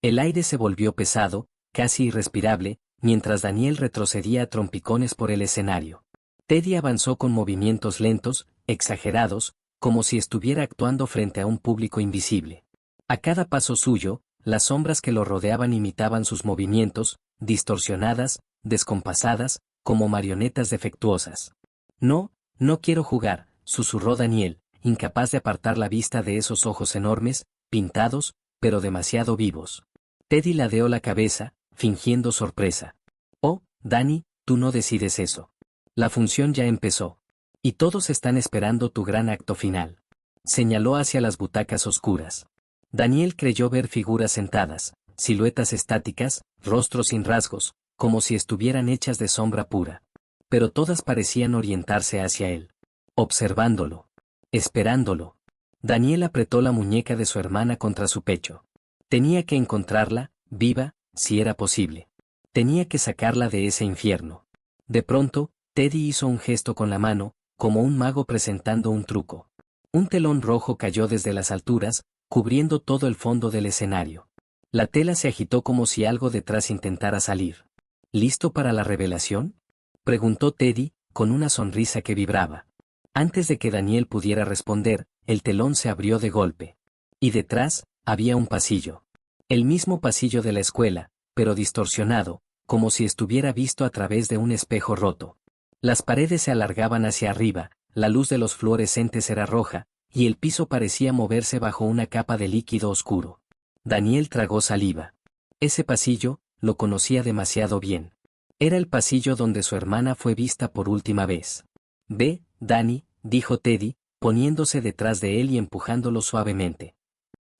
El aire se volvió pesado, casi irrespirable, mientras Daniel retrocedía a trompicones por el escenario. Teddy avanzó con movimientos lentos, exagerados, como si estuviera actuando frente a un público invisible. A cada paso suyo, las sombras que lo rodeaban imitaban sus movimientos, distorsionadas, descompasadas, como marionetas defectuosas. No, no quiero jugar, susurró Daniel, incapaz de apartar la vista de esos ojos enormes, pintados, pero demasiado vivos. Teddy ladeó la cabeza, fingiendo sorpresa. Oh, Danny, tú no decides eso. La función ya empezó. Y todos están esperando tu gran acto final. Señaló hacia las butacas oscuras. Daniel creyó ver figuras sentadas, siluetas estáticas, rostros sin rasgos, como si estuvieran hechas de sombra pura. Pero todas parecían orientarse hacia él. Observándolo. Esperándolo. Daniel apretó la muñeca de su hermana contra su pecho. Tenía que encontrarla, viva, si era posible. Tenía que sacarla de ese infierno. De pronto, Teddy hizo un gesto con la mano, como un mago presentando un truco. Un telón rojo cayó desde las alturas, cubriendo todo el fondo del escenario. La tela se agitó como si algo detrás intentara salir. ¿Listo para la revelación?, preguntó Teddy, con una sonrisa que vibraba. Antes de que Daniel pudiera responder, el telón se abrió de golpe. Y detrás, había un pasillo. El mismo pasillo de la escuela, pero distorsionado, como si estuviera visto a través de un espejo roto. Las paredes se alargaban hacia arriba, la luz de los fluorescentes era roja, y el piso parecía moverse bajo una capa de líquido oscuro. Daniel tragó saliva. Ese pasillo, lo conocía demasiado bien. Era el pasillo donde su hermana fue vista por última vez. Ve, Danny, dijo Teddy, poniéndose detrás de él y empujándolo suavemente.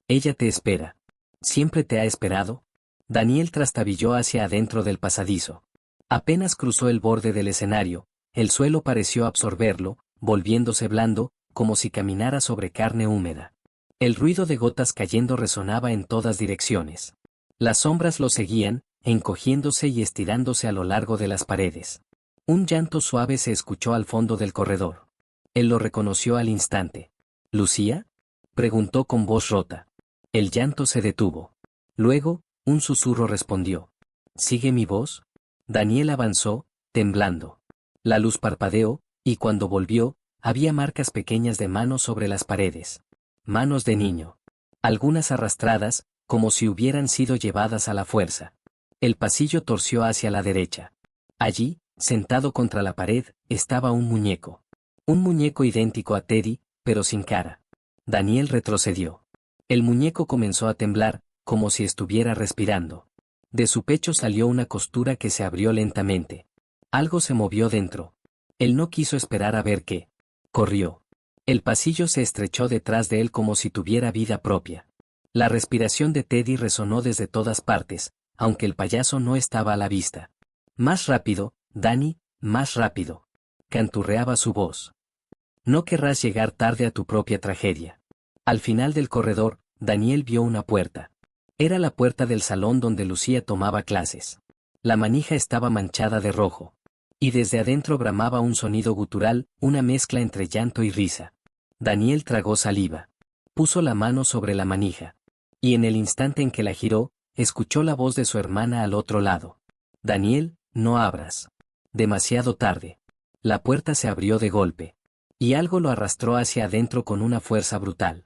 Ella te espera. ¿Siempre te ha esperado? Daniel trastabilló hacia adentro del pasadizo. Apenas cruzó el borde del escenario, el suelo pareció absorberlo, volviéndose blando, como si caminara sobre carne húmeda. El ruido de gotas cayendo resonaba en todas direcciones. Las sombras lo seguían, encogiéndose y estirándose a lo largo de las paredes. Un llanto suave se escuchó al fondo del corredor. Él lo reconoció al instante. ¿Lucía?, preguntó con voz rota. El llanto se detuvo. Luego, un susurro respondió. ¿Sigue mi voz? Daniel avanzó, temblando. La luz parpadeó, y cuando volvió, había marcas pequeñas de manos sobre las paredes. Manos de niño. Algunas arrastradas, como si hubieran sido llevadas a la fuerza. El pasillo torció hacia la derecha. Allí, sentado contra la pared, estaba un muñeco. Un muñeco idéntico a Teddy, pero sin cara. Daniel retrocedió. El muñeco comenzó a temblar, como si estuviera respirando. De su pecho salió una costura que se abrió lentamente. Algo se movió dentro. Él no quiso esperar a ver qué. Corrió. El pasillo se estrechó detrás de él como si tuviera vida propia. La respiración de Teddy resonó desde todas partes, aunque el payaso no estaba a la vista. Más rápido, Danny, más rápido. Canturreaba su voz. No querrás llegar tarde a tu propia tragedia. Al final del corredor, Daniel vio una puerta. Era la puerta del salón donde Lucía tomaba clases. La manija estaba manchada de rojo. Y desde adentro bramaba un sonido gutural, una mezcla entre llanto y risa. Daniel tragó saliva. Puso la mano sobre la manija. Y en el instante en que la giró, escuchó la voz de su hermana al otro lado. Daniel, no abras. Demasiado tarde. La puerta se abrió de golpe. Y algo lo arrastró hacia adentro con una fuerza brutal.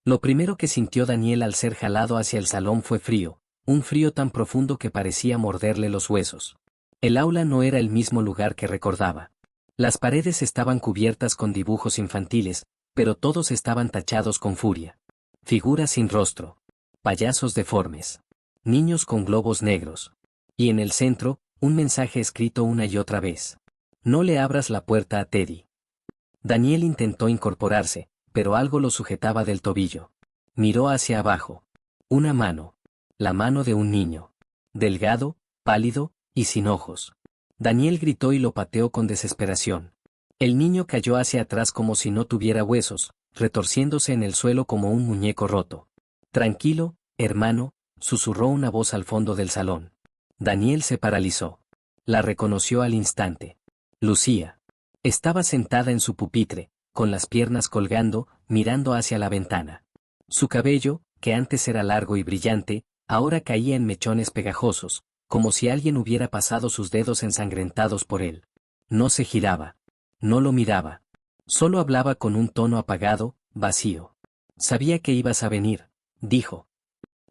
Lo primero que sintió Daniel al ser jalado hacia el salón fue frío, un frío tan profundo que parecía morderle los huesos. El aula no era el mismo lugar que recordaba. Las paredes estaban cubiertas con dibujos infantiles, pero todos estaban tachados con furia. Figuras sin rostro. Payasos deformes. Niños con globos negros. Y en el centro, un mensaje escrito una y otra vez. No le abras la puerta a Teddy. Daniel intentó incorporarse, pero algo lo sujetaba del tobillo. Miró hacia abajo. Una mano. La mano de un niño. Delgado, pálido, y sin ojos. Daniel gritó y lo pateó con desesperación. El niño cayó hacia atrás como si no tuviera huesos, retorciéndose en el suelo como un muñeco roto. Tranquilo, hermano, susurró una voz al fondo del salón. Daniel se paralizó. La reconoció al instante. Lucía. Estaba sentada en su pupitre, con las piernas colgando, mirando hacia la ventana. Su cabello, que antes era largo y brillante, ahora caía en mechones pegajosos, como si alguien hubiera pasado sus dedos ensangrentados por él. No se giraba. No lo miraba. Solo hablaba con un tono apagado, vacío. Sabía que ibas a venir, dijo.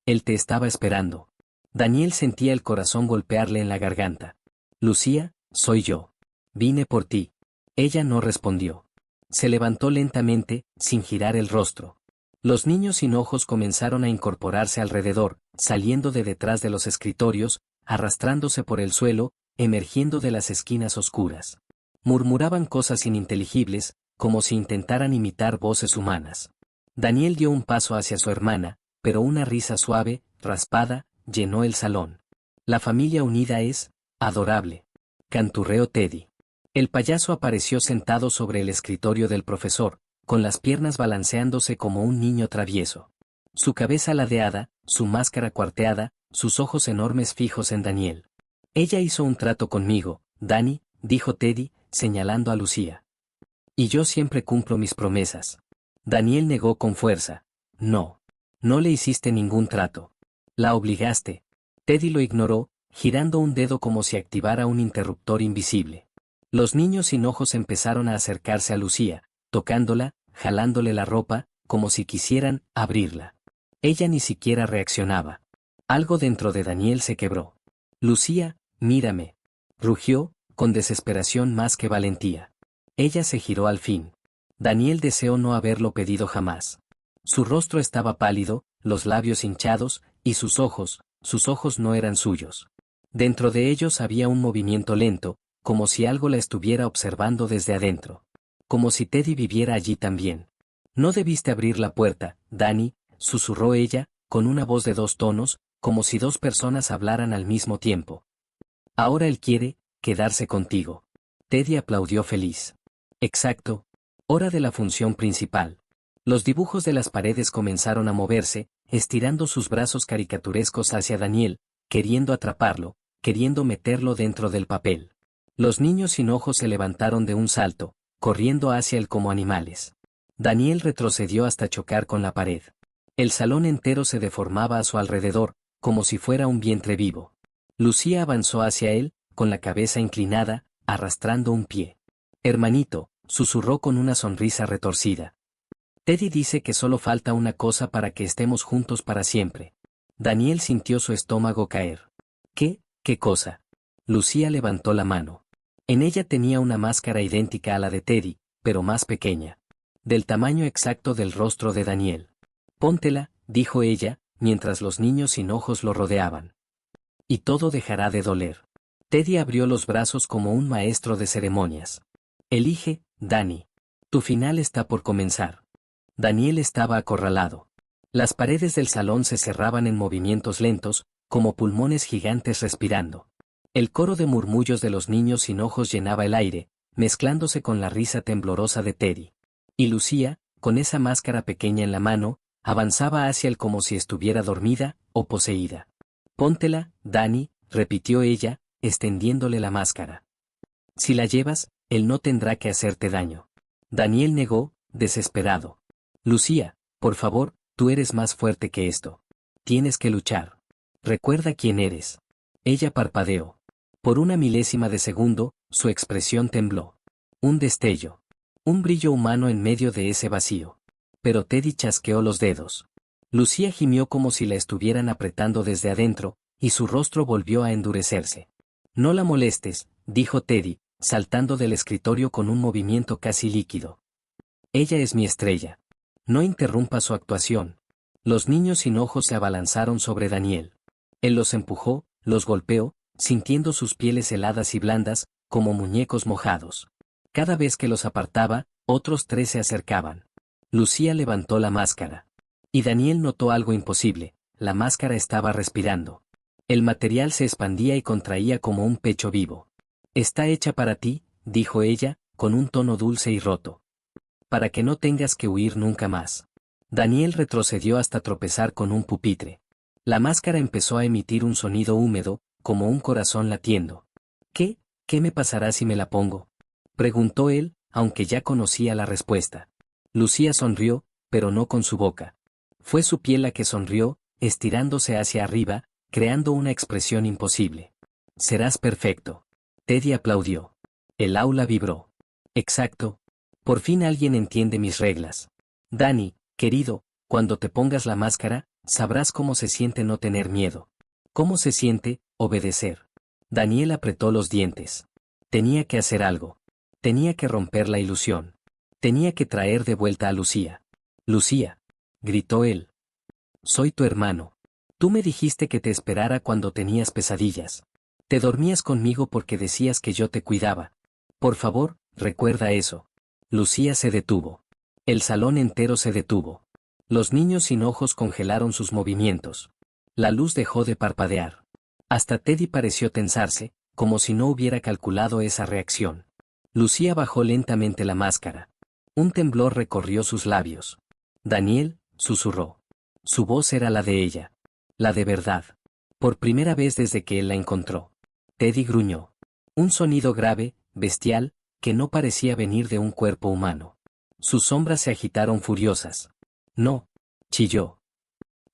Él te estaba esperando. Daniel sentía el corazón golpearle en la garganta. Lucía, soy yo. Vine por ti. Ella no respondió. Se levantó lentamente, sin girar el rostro. Los niños sin ojos comenzaron a incorporarse alrededor, saliendo de detrás de los escritorios, arrastrándose por el suelo, emergiendo de las esquinas oscuras. Murmuraban cosas ininteligibles, como si intentaran imitar voces humanas. Daniel dio un paso hacia su hermana, pero una risa suave, raspada, llenó el salón. La familia unida es adorable. Canturreó Teddy. El payaso apareció sentado sobre el escritorio del profesor, con las piernas balanceándose como un niño travieso. Su cabeza ladeada, su máscara cuarteada, sus ojos enormes fijos en Daniel. Ella hizo un trato conmigo, Dani, dijo Teddy, señalando a Lucía. Y yo siempre cumplo mis promesas. Daniel negó con fuerza. No. No le hiciste ningún trato. La obligaste. Teddy lo ignoró, girando un dedo como si activara un interruptor invisible. Los niños sin ojos empezaron a acercarse a Lucía, tocándola, jalándole la ropa, como si quisieran abrirla. Ella ni siquiera reaccionaba. Algo dentro de Daniel se quebró. Lucía, mírame. Rugió, con desesperación más que valentía. Ella se giró al fin. Daniel deseó no haberlo pedido jamás. Su rostro estaba pálido, los labios hinchados, y sus ojos no eran suyos. Dentro de ellos había un movimiento lento, como si algo la estuviera observando desde adentro. Como si Teddy viviera allí también. No debiste abrir la puerta, Dani, susurró ella, con una voz de dos tonos, como si dos personas hablaran al mismo tiempo. Ahora él quiere quedarse contigo. Teddy aplaudió feliz. Exacto. Hora de la función principal. Los dibujos de las paredes comenzaron a moverse, estirando sus brazos caricaturescos hacia Daniel, queriendo atraparlo, queriendo meterlo dentro del papel. Los niños sin ojos se levantaron de un salto, corriendo hacia él como animales. Daniel retrocedió hasta chocar con la pared. El salón entero se deformaba a su alrededor, como si fuera un vientre vivo. Lucía avanzó hacia él, con la cabeza inclinada, arrastrando un pie. Hermanito, susurró con una sonrisa retorcida. Teddy dice que solo falta una cosa para que estemos juntos para siempre. Daniel sintió su estómago caer. ¿Qué cosa? Lucía levantó la mano. En ella tenía una máscara idéntica a la de Teddy, pero más pequeña. Del tamaño exacto del rostro de Daniel. Póntela, dijo ella, mientras los niños sin ojos lo rodeaban. Y todo dejará de doler. Teddy abrió los brazos como un maestro de ceremonias. Elige, Dani. Tu final está por comenzar. Daniel estaba acorralado. Las paredes del salón se cerraban en movimientos lentos, como pulmones gigantes respirando. El coro de murmullos de los niños sin ojos llenaba el aire, mezclándose con la risa temblorosa de Teddy. Y Lucía, con esa máscara pequeña en la mano, avanzaba hacia él como si estuviera dormida o poseída. Póntela, Dani, repitió ella, extendiéndole la máscara. Si la llevas, él no tendrá que hacerte daño. Daniel negó, desesperado. Lucía, por favor, tú eres más fuerte que esto. Tienes que luchar. Recuerda quién eres. Ella parpadeó. Por una milésima de segundo, su expresión tembló. Un destello. Un brillo humano en medio de ese vacío. Pero Teddy chasqueó los dedos. Lucía gimió como si la estuvieran apretando desde adentro, y su rostro volvió a endurecerse. No la molestes, dijo Teddy, saltando del escritorio con un movimiento casi líquido. Ella es mi estrella. No interrumpa su actuación. Los niños sin ojos se abalanzaron sobre Daniel. Él los empujó, los golpeó, sintiendo sus pieles heladas y blandas, como muñecos mojados. Cada vez que los apartaba, otros 3 se acercaban. Lucía levantó la máscara. Y Daniel notó algo imposible: la máscara estaba respirando. El material se expandía y contraía como un pecho vivo. Está hecha para ti, dijo ella, con un tono dulce y roto. Para que no tengas que huir nunca más. Daniel retrocedió hasta tropezar con un pupitre. La máscara empezó a emitir un sonido húmedo, como un corazón latiendo. ¿Qué me pasará si me la pongo?, preguntó él, aunque ya conocía la respuesta. Lucía sonrió, pero no con su boca. Fue su piel la que sonrió, estirándose hacia arriba, creando una expresión imposible. Serás perfecto. Teddy aplaudió. El aula vibró. Exacto. Por fin alguien entiende mis reglas. Danny, querido, cuando te pongas la máscara, sabrás cómo se siente no tener miedo. ¿Cómo se siente obedecer? Daniel apretó los dientes. Tenía que hacer algo. Tenía que romper la ilusión. Tenía que traer de vuelta a Lucía. Lucía, gritó él. Soy tu hermano. Tú me dijiste que te esperara cuando tenías pesadillas. Te dormías conmigo porque decías que yo te cuidaba. Por favor, recuerda eso. Lucía se detuvo. El salón entero se detuvo. Los niños sin ojos congelaron sus movimientos. La luz dejó de parpadear. Hasta Teddy pareció tensarse, como si no hubiera calculado esa reacción. Lucía bajó lentamente la máscara. Un temblor recorrió sus labios. Daniel, susurró. Su voz era la de ella. La de verdad. Por primera vez desde que él la encontró. Teddy gruñó. Un sonido grave, bestial, que no parecía venir de un cuerpo humano. Sus sombras se agitaron furiosas. No, chilló.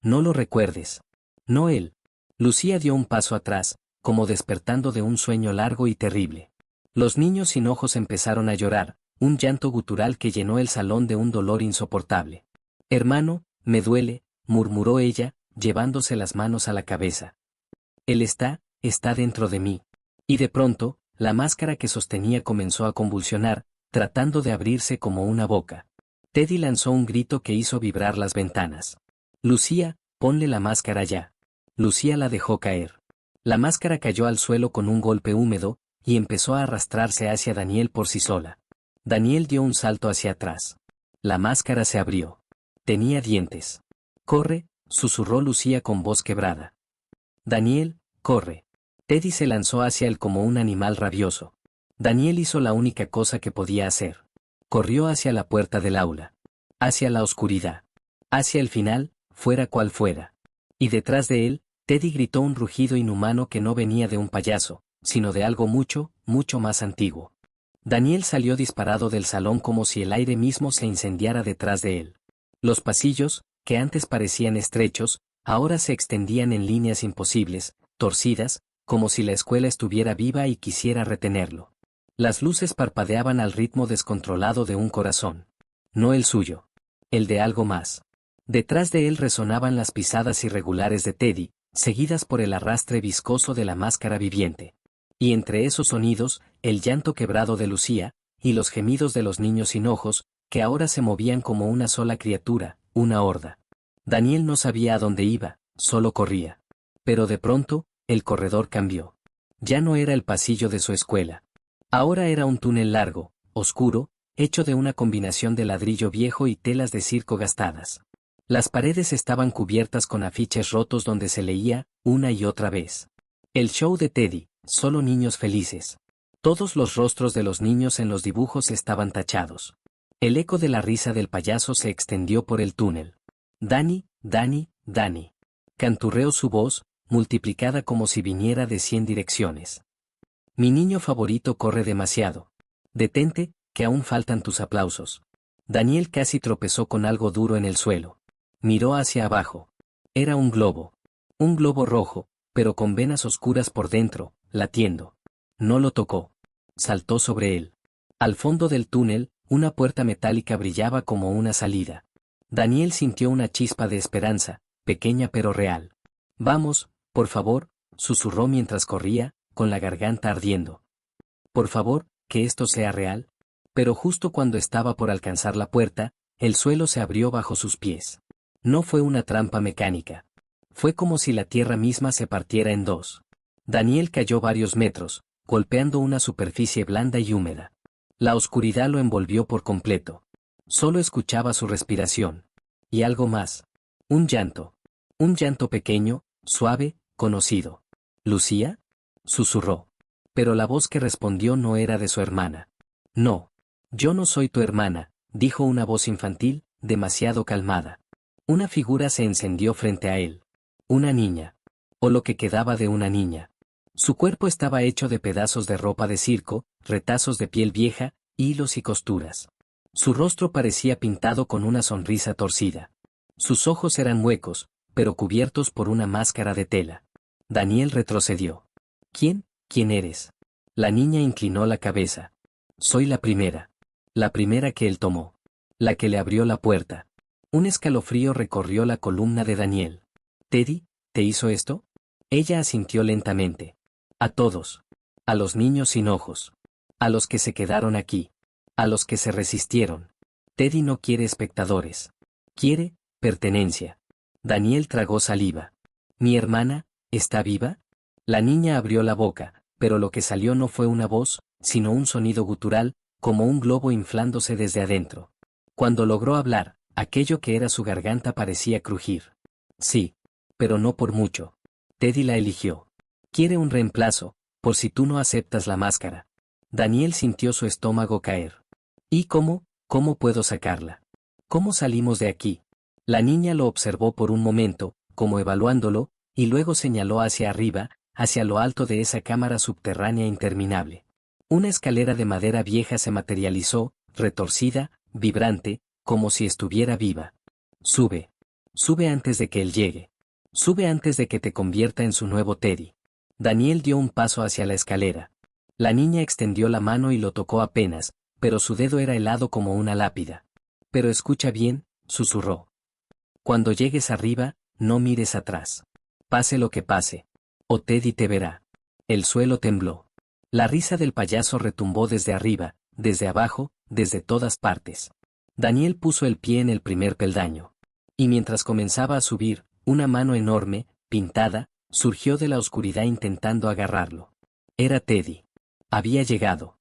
No lo recuerdes. No él. Lucía dio un paso atrás, como despertando de un sueño largo y terrible. Los niños sin ojos empezaron a llorar, un llanto gutural que llenó el salón de un dolor insoportable. Hermano, me duele, murmuró ella, llevándose las manos a la cabeza. Él está dentro de mí. Y de pronto, la máscara que sostenía comenzó a convulsionar, tratando de abrirse como una boca. Teddy lanzó un grito que hizo vibrar las ventanas. Lucía, ponle la máscara ya. Lucía la dejó caer. La máscara cayó al suelo con un golpe húmedo, y empezó a arrastrarse hacia Daniel por sí sola. Daniel dio un salto hacia atrás. La máscara se abrió. Tenía dientes. Corre, susurró Lucía con voz quebrada. Daniel, corre. Teddy se lanzó hacia él como un animal rabioso. Daniel hizo la única cosa que podía hacer. Corrió hacia la puerta del aula. Hacia la oscuridad. Hacia el final, fuera cual fuera. Y detrás de él, Teddy gritó un rugido inhumano que no venía de un payaso, sino de algo mucho, mucho más antiguo. Daniel salió disparado del salón como si el aire mismo se incendiara detrás de él. Los pasillos, que antes parecían estrechos, ahora se extendían en líneas imposibles, torcidas, como si la escuela estuviera viva y quisiera retenerlo. Las luces parpadeaban al ritmo descontrolado de un corazón. No el suyo. El de algo más. Detrás de él resonaban las pisadas irregulares de Teddy, seguidas por el arrastre viscoso de la máscara viviente. Y entre esos sonidos, el llanto quebrado de Lucía, y los gemidos de los niños sin ojos, que ahora se movían como una sola criatura, una horda. Daniel no sabía a dónde iba, solo corría. Pero de pronto, el corredor cambió. Ya no era el pasillo de su escuela. Ahora era un túnel largo, oscuro, hecho de una combinación de ladrillo viejo y telas de circo gastadas. Las paredes estaban cubiertas con afiches rotos donde se leía, una y otra vez: el show de Teddy, solo niños felices. Todos los rostros de los niños en los dibujos estaban tachados. El eco de la risa del payaso se extendió por el túnel. Danny, Danny, Danny. Canturreó su voz, multiplicada como si viniera de 100 direcciones. Mi niño favorito corre demasiado. Detente, que aún faltan tus aplausos. Daniel casi tropezó con algo duro en el suelo. Miró hacia abajo. Era un globo. Un globo rojo, pero con venas oscuras por dentro, latiendo. No lo tocó. Saltó sobre él. Al fondo del túnel, una puerta metálica brillaba como una salida. Daniel sintió una chispa de esperanza, pequeña pero real. Vamos, por favor, susurró mientras corría, con la garganta ardiendo. Por favor, que esto sea real. Pero justo cuando estaba por alcanzar la puerta, el suelo se abrió bajo sus pies. No fue una trampa mecánica. Fue como si la tierra misma se partiera en dos. Daniel cayó varios metros, golpeando una superficie blanda y húmeda. La oscuridad lo envolvió por completo. Solo escuchaba su respiración. Y algo más. Un llanto. Un llanto pequeño, suave, conocido. ¿Lucía? Susurró. Pero la voz que respondió no era de su hermana. No. Yo no soy tu hermana, dijo una voz infantil, demasiado calmada. Una figura se encendió frente a él. Una niña. O lo que quedaba de una niña. Su cuerpo estaba hecho de pedazos de ropa de circo, retazos de piel vieja, hilos y costuras. Su rostro parecía pintado con una sonrisa torcida. Sus ojos eran huecos, pero cubiertos por una máscara de tela. Daniel retrocedió. ¿Quién? ¿Quién eres? La niña inclinó la cabeza. Soy la primera. La primera que él tomó. La que le abrió la puerta. Un escalofrío recorrió la columna de Daniel. ¿Teddy, te hizo esto? Ella asintió lentamente. A todos. A los niños sin ojos. A los que se quedaron aquí. A los que se resistieron. Teddy no quiere espectadores. Quiere pertenencia. Daniel tragó saliva. ¿Mi hermana está viva? La niña abrió la boca, pero lo que salió no fue una voz, sino un sonido gutural, como un globo inflándose desde adentro. Cuando logró hablar, aquello que era su garganta parecía crujir. Sí, pero no por mucho. Teddy la eligió. Quiere un reemplazo, por si tú no aceptas la máscara. Daniel sintió su estómago caer. ¿Y cómo? ¿Cómo puedo sacarla? ¿Cómo salimos de aquí? La niña lo observó por un momento, como evaluándolo, y luego señaló hacia arriba, hacia lo alto de esa cámara subterránea interminable. Una escalera de madera vieja se materializó, retorcida, vibrante, como si estuviera viva. Sube. Sube antes de que él llegue. Sube antes de que te convierta en su nuevo Teddy. Daniel dio un paso hacia la escalera. La niña extendió la mano y lo tocó apenas, pero su dedo era helado como una lápida. Pero escucha bien, susurró. Cuando llegues arriba, no mires atrás. Pase lo que pase. O Teddy te verá. El suelo tembló. La risa del payaso retumbó desde arriba, desde abajo, desde todas partes. Daniel puso el pie en el primer peldaño. Y mientras comenzaba a subir, una mano enorme, pintada, surgió de la oscuridad intentando agarrarlo. Era Teddy. Había llegado.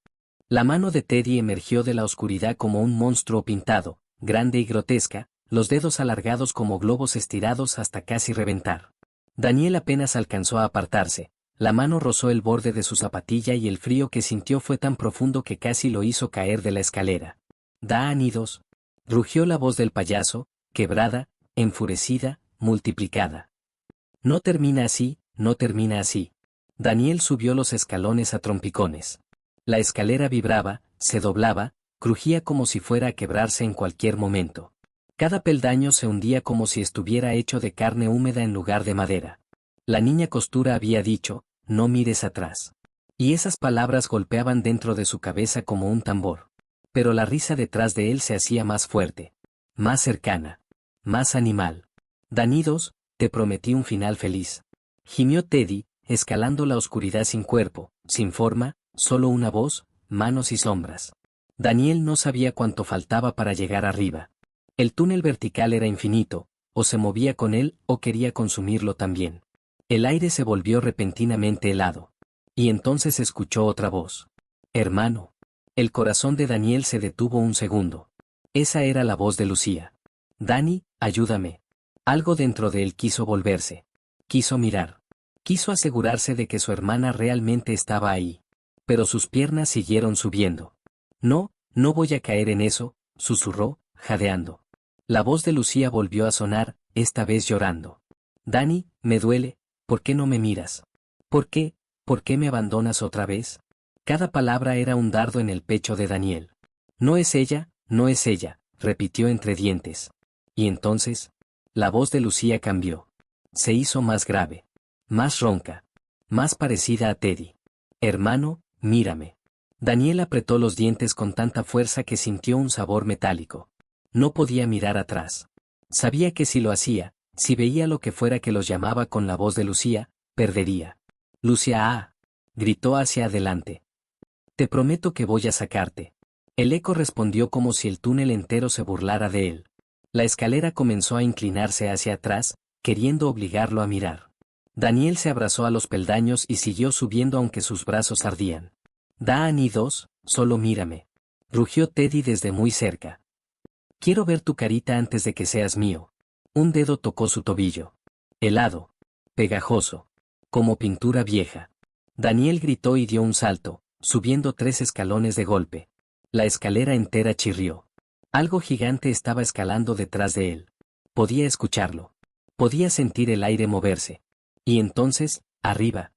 La mano de Teddy emergió de la oscuridad como un monstruo pintado, grande y grotesca, los dedos alargados como globos estirados hasta casi reventar. Daniel apenas alcanzó a apartarse. La mano rozó el borde de su zapatilla y el frío que sintió fue tan profundo que casi lo hizo caer de la escalera. «Da ánidos», rugió la voz del payaso, quebrada, enfurecida, multiplicada. «No termina así, no termina así». Daniel subió los escalones a trompicones. La escalera vibraba, se doblaba, crujía como si fuera a quebrarse en cualquier momento. Cada peldaño se hundía como si estuviera hecho de carne húmeda en lugar de madera. La niña costura había dicho, no mires atrás. Y esas palabras golpeaban dentro de su cabeza como un tambor. Pero la risa detrás de él se hacía más fuerte, más cercana, más animal. «Danidos, te prometí un final feliz», gimió Teddy, escalando la oscuridad sin cuerpo, sin forma, solo una voz, manos y sombras. Daniel no sabía cuánto faltaba para llegar arriba. El túnel vertical era infinito, o se movía con él o quería consumirlo también. El aire se volvió repentinamente helado. Y entonces escuchó otra voz. «Hermano». El corazón de Daniel se detuvo un segundo. Esa era la voz de Lucía. «Dani, ayúdame». Algo dentro de él quiso volverse. Quiso mirar. Quiso asegurarse de que su hermana realmente estaba ahí. Pero sus piernas siguieron subiendo. «No, no voy a caer en eso», susurró, jadeando. La voz de Lucía volvió a sonar, esta vez llorando. «Dani, me duele, ¿por qué no me miras? ¿Por qué? ¿Por qué me abandonas otra vez?» Cada palabra era un dardo en el pecho de Daniel. «No es ella, no es ella», repitió entre dientes. Y entonces, la voz de Lucía cambió. Se hizo más grave, más ronca, más parecida a Teddy. «Hermano, mírame». Daniel apretó los dientes con tanta fuerza que sintió un sabor metálico. No podía mirar atrás. Sabía que si lo hacía, si veía lo que fuera que los llamaba con la voz de Lucía, perdería. «Lucía, ah». gritó hacia adelante. Te prometo que voy a sacarte. El eco respondió como si el túnel entero se burlara de él. La escalera comenzó a inclinarse hacia atrás, queriendo obligarlo a mirar. Daniel se abrazó a los peldaños y siguió subiendo aunque sus brazos ardían. Dani 2, solo mírame. Rugió Teddy desde muy cerca. Quiero ver tu carita antes de que seas mío. Un dedo tocó su tobillo. Helado. Pegajoso. Como pintura vieja. Daniel gritó y dio un salto, subiendo 3 escalones de golpe. La escalera entera chirrió. Algo gigante estaba escalando detrás de él. Podía escucharlo. Podía sentir el aire moverse. Y entonces, arriba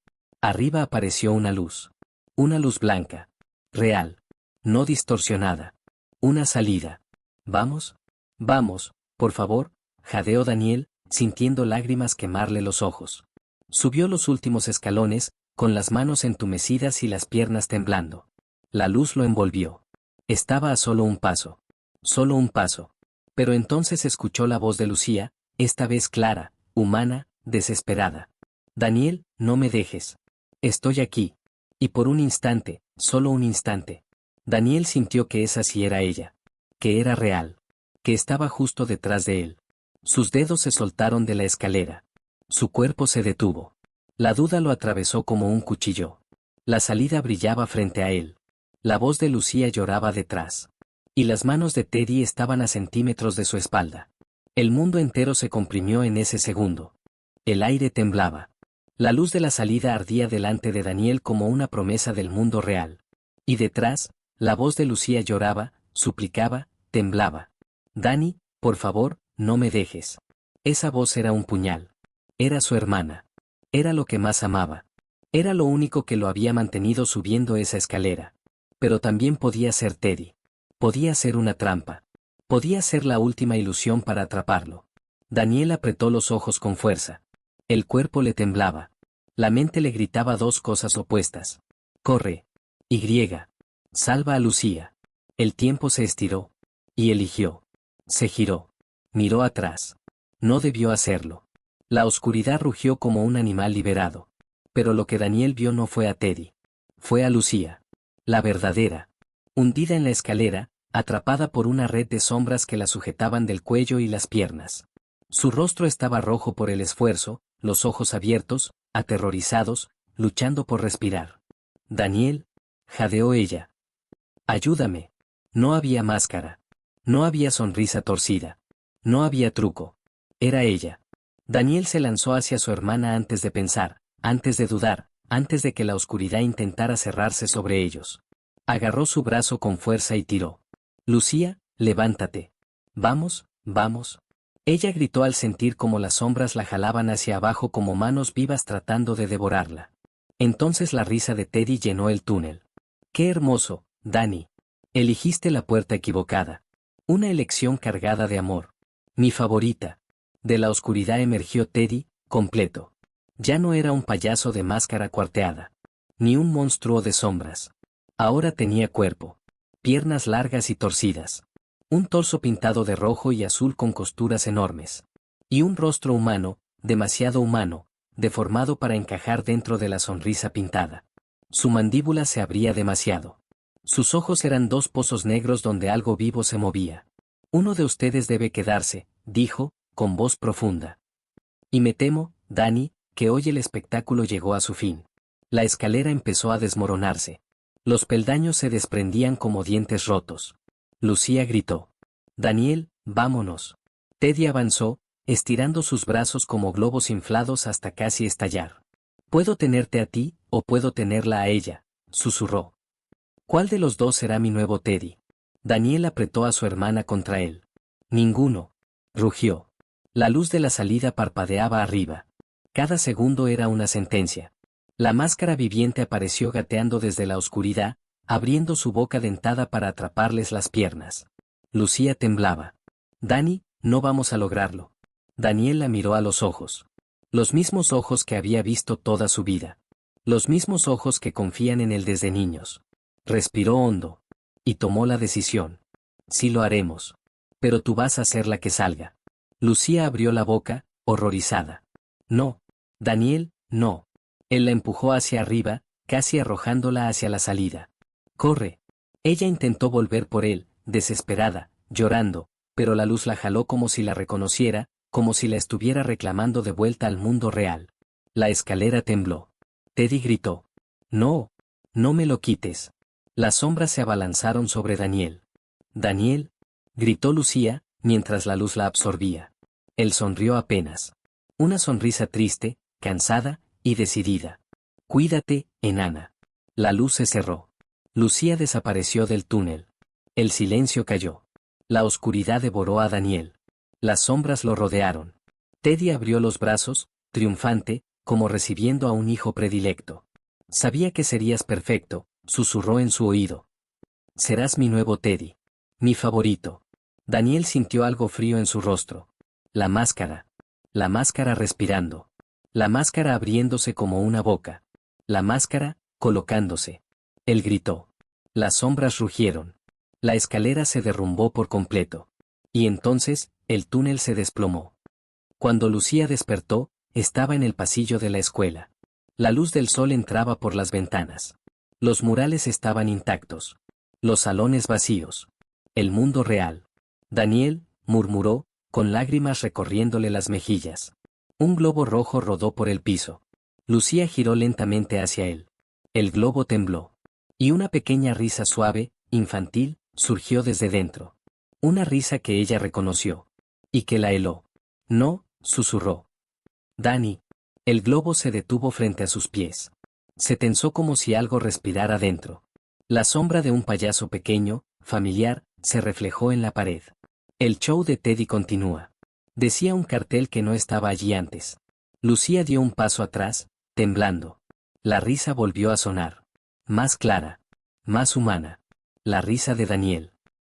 apareció una luz. Una luz blanca. Real. No distorsionada. Una salida. ¿Vamos? Vamos, por favor, jadeó Daniel, sintiendo lágrimas quemarle los ojos. Subió los últimos escalones, con las manos entumecidas y las piernas temblando. La luz lo envolvió. Estaba a solo un paso. Solo un paso. Pero entonces escuchó la voz de Lucía, esta vez clara, humana, desesperada. Daniel, no me dejes. Estoy aquí. Y por un instante, solo un instante. Daniel sintió que esa sí era ella. Que era real. Que estaba justo detrás de él. Sus dedos se soltaron de la escalera. Su cuerpo se detuvo. La duda lo atravesó como un cuchillo. La salida brillaba frente a él. La voz de Lucía lloraba detrás. Y las manos de Teddy estaban a centímetros de su espalda. El mundo entero se comprimió en ese segundo. El aire temblaba. La luz de la salida ardía delante de Daniel como una promesa del mundo real. Y detrás, la voz de Lucía lloraba, suplicaba, temblaba. Dani, por favor, no me dejes. Esa voz era un puñal. Era su hermana. Era lo que más amaba. Era lo único que lo había mantenido subiendo esa escalera. Pero también podía ser Teddy. Podía ser una trampa. Podía ser la última ilusión para atraparlo. Daniel apretó los ojos con fuerza. El cuerpo le temblaba. La mente le gritaba dos cosas opuestas. Corre. Y. Salva a Lucía. El tiempo se estiró. Y eligió. Se giró. Miró atrás. No debió hacerlo. La oscuridad rugió como un animal liberado. Pero lo que Daniel vio no fue a Teddy. Fue a Lucía. La verdadera. Hundida en la escalera, atrapada por una red de sombras que la sujetaban del cuello y las piernas. Su rostro estaba rojo por el esfuerzo, los ojos abiertos, aterrorizados, luchando por respirar. Daniel, jadeó ella. Ayúdame. No había máscara. No había sonrisa torcida. No había truco. Era ella. Daniel se lanzó hacia su hermana antes de pensar, antes de dudar, antes de que la oscuridad intentara cerrarse sobre ellos. Agarró su brazo con fuerza y tiró. Lucía, levántate. Vamos, vamos. Ella gritó al sentir como las sombras la jalaban hacia abajo como manos vivas tratando de devorarla. Entonces la risa de Teddy llenó el túnel. ¡Qué hermoso, Dani! Eligiste la puerta equivocada. Una elección cargada de amor. Mi favorita. De la oscuridad emergió Teddy, completo. Ya no era un payaso de máscara cuarteada. Ni un monstruo de sombras. Ahora tenía cuerpo. Piernas largas y torcidas. Un torso pintado de rojo y azul con costuras enormes. Y un rostro humano, demasiado humano, deformado para encajar dentro de la sonrisa pintada. Su mandíbula se abría demasiado. Sus ojos eran dos pozos negros donde algo vivo se movía. Uno de ustedes debe quedarse, dijo, con voz profunda. Y me temo, Dani, que hoy el espectáculo llegó a su fin. La escalera empezó a desmoronarse. Los peldaños se desprendían como dientes rotos. Lucía gritó. Daniel, vámonos. Teddy avanzó, estirando sus brazos como globos inflados hasta casi estallar. Puedo tenerte a ti, o puedo tenerla a ella, susurró. ¿Cuál de los dos será mi nuevo Teddy? Daniel apretó a su hermana contra él. Ninguno. Rugió. La luz de la salida parpadeaba arriba. Cada segundo era una sentencia. La máscara viviente apareció gateando desde la oscuridad, abriendo su boca dentada para atraparles las piernas. Lucía temblaba. Dani, no vamos a lograrlo. Daniel la miró a los ojos. Los mismos ojos que había visto toda su vida. Los mismos ojos que confían en él desde niños. Respiró hondo. Y tomó la decisión. Sí lo haremos. Pero tú vas a ser la que salga. Lucía abrió la boca, horrorizada. No. Daniel, no. Él la empujó hacia arriba, casi arrojándola hacia la salida. ¡Corre! Ella intentó volver por él, desesperada, llorando, pero la luz la jaló como si la reconociera, como si la estuviera reclamando de vuelta al mundo real. La escalera tembló. Teddy gritó. «No, no me lo quites». Las sombras se abalanzaron sobre Daniel. «Daniel», gritó Lucía, mientras la luz la absorbía. Él sonrió apenas. Una sonrisa triste, cansada y decidida. «Cuídate, enana». La luz se cerró. Lucía desapareció del túnel. El silencio cayó. La oscuridad devoró a Daniel. Las sombras lo rodearon. Teddy abrió los brazos, triunfante, como recibiendo a un hijo predilecto. «Sabía que serías perfecto», susurró en su oído. «Serás mi nuevo Teddy. Mi favorito». Daniel sintió algo frío en su rostro. La máscara. La máscara respirando. La máscara abriéndose como una boca. La máscara, colocándose. Él gritó. Las sombras rugieron. La escalera se derrumbó por completo. Y entonces, el túnel se desplomó. Cuando Lucía despertó, estaba en el pasillo de la escuela. La luz del sol entraba por las ventanas. Los murales estaban intactos. Los salones vacíos. El mundo real. «Daniel», murmuró, con lágrimas recorriéndole las mejillas. Un globo rojo rodó por el piso. Lucía giró lentamente hacia él. El globo tembló. Y una pequeña risa suave, infantil, surgió desde dentro. Una risa que ella reconoció. Y que la heló. «No», susurró. «Dani». El globo se detuvo frente a sus pies. Se tensó como si algo respirara dentro. La sombra de un payaso pequeño, familiar, se reflejó en la pared. «El show de Teddy continúa», decía un cartel que no estaba allí antes. Lucía dio un paso atrás, temblando. La risa volvió a sonar. Más clara. Más humana. La risa de Daniel.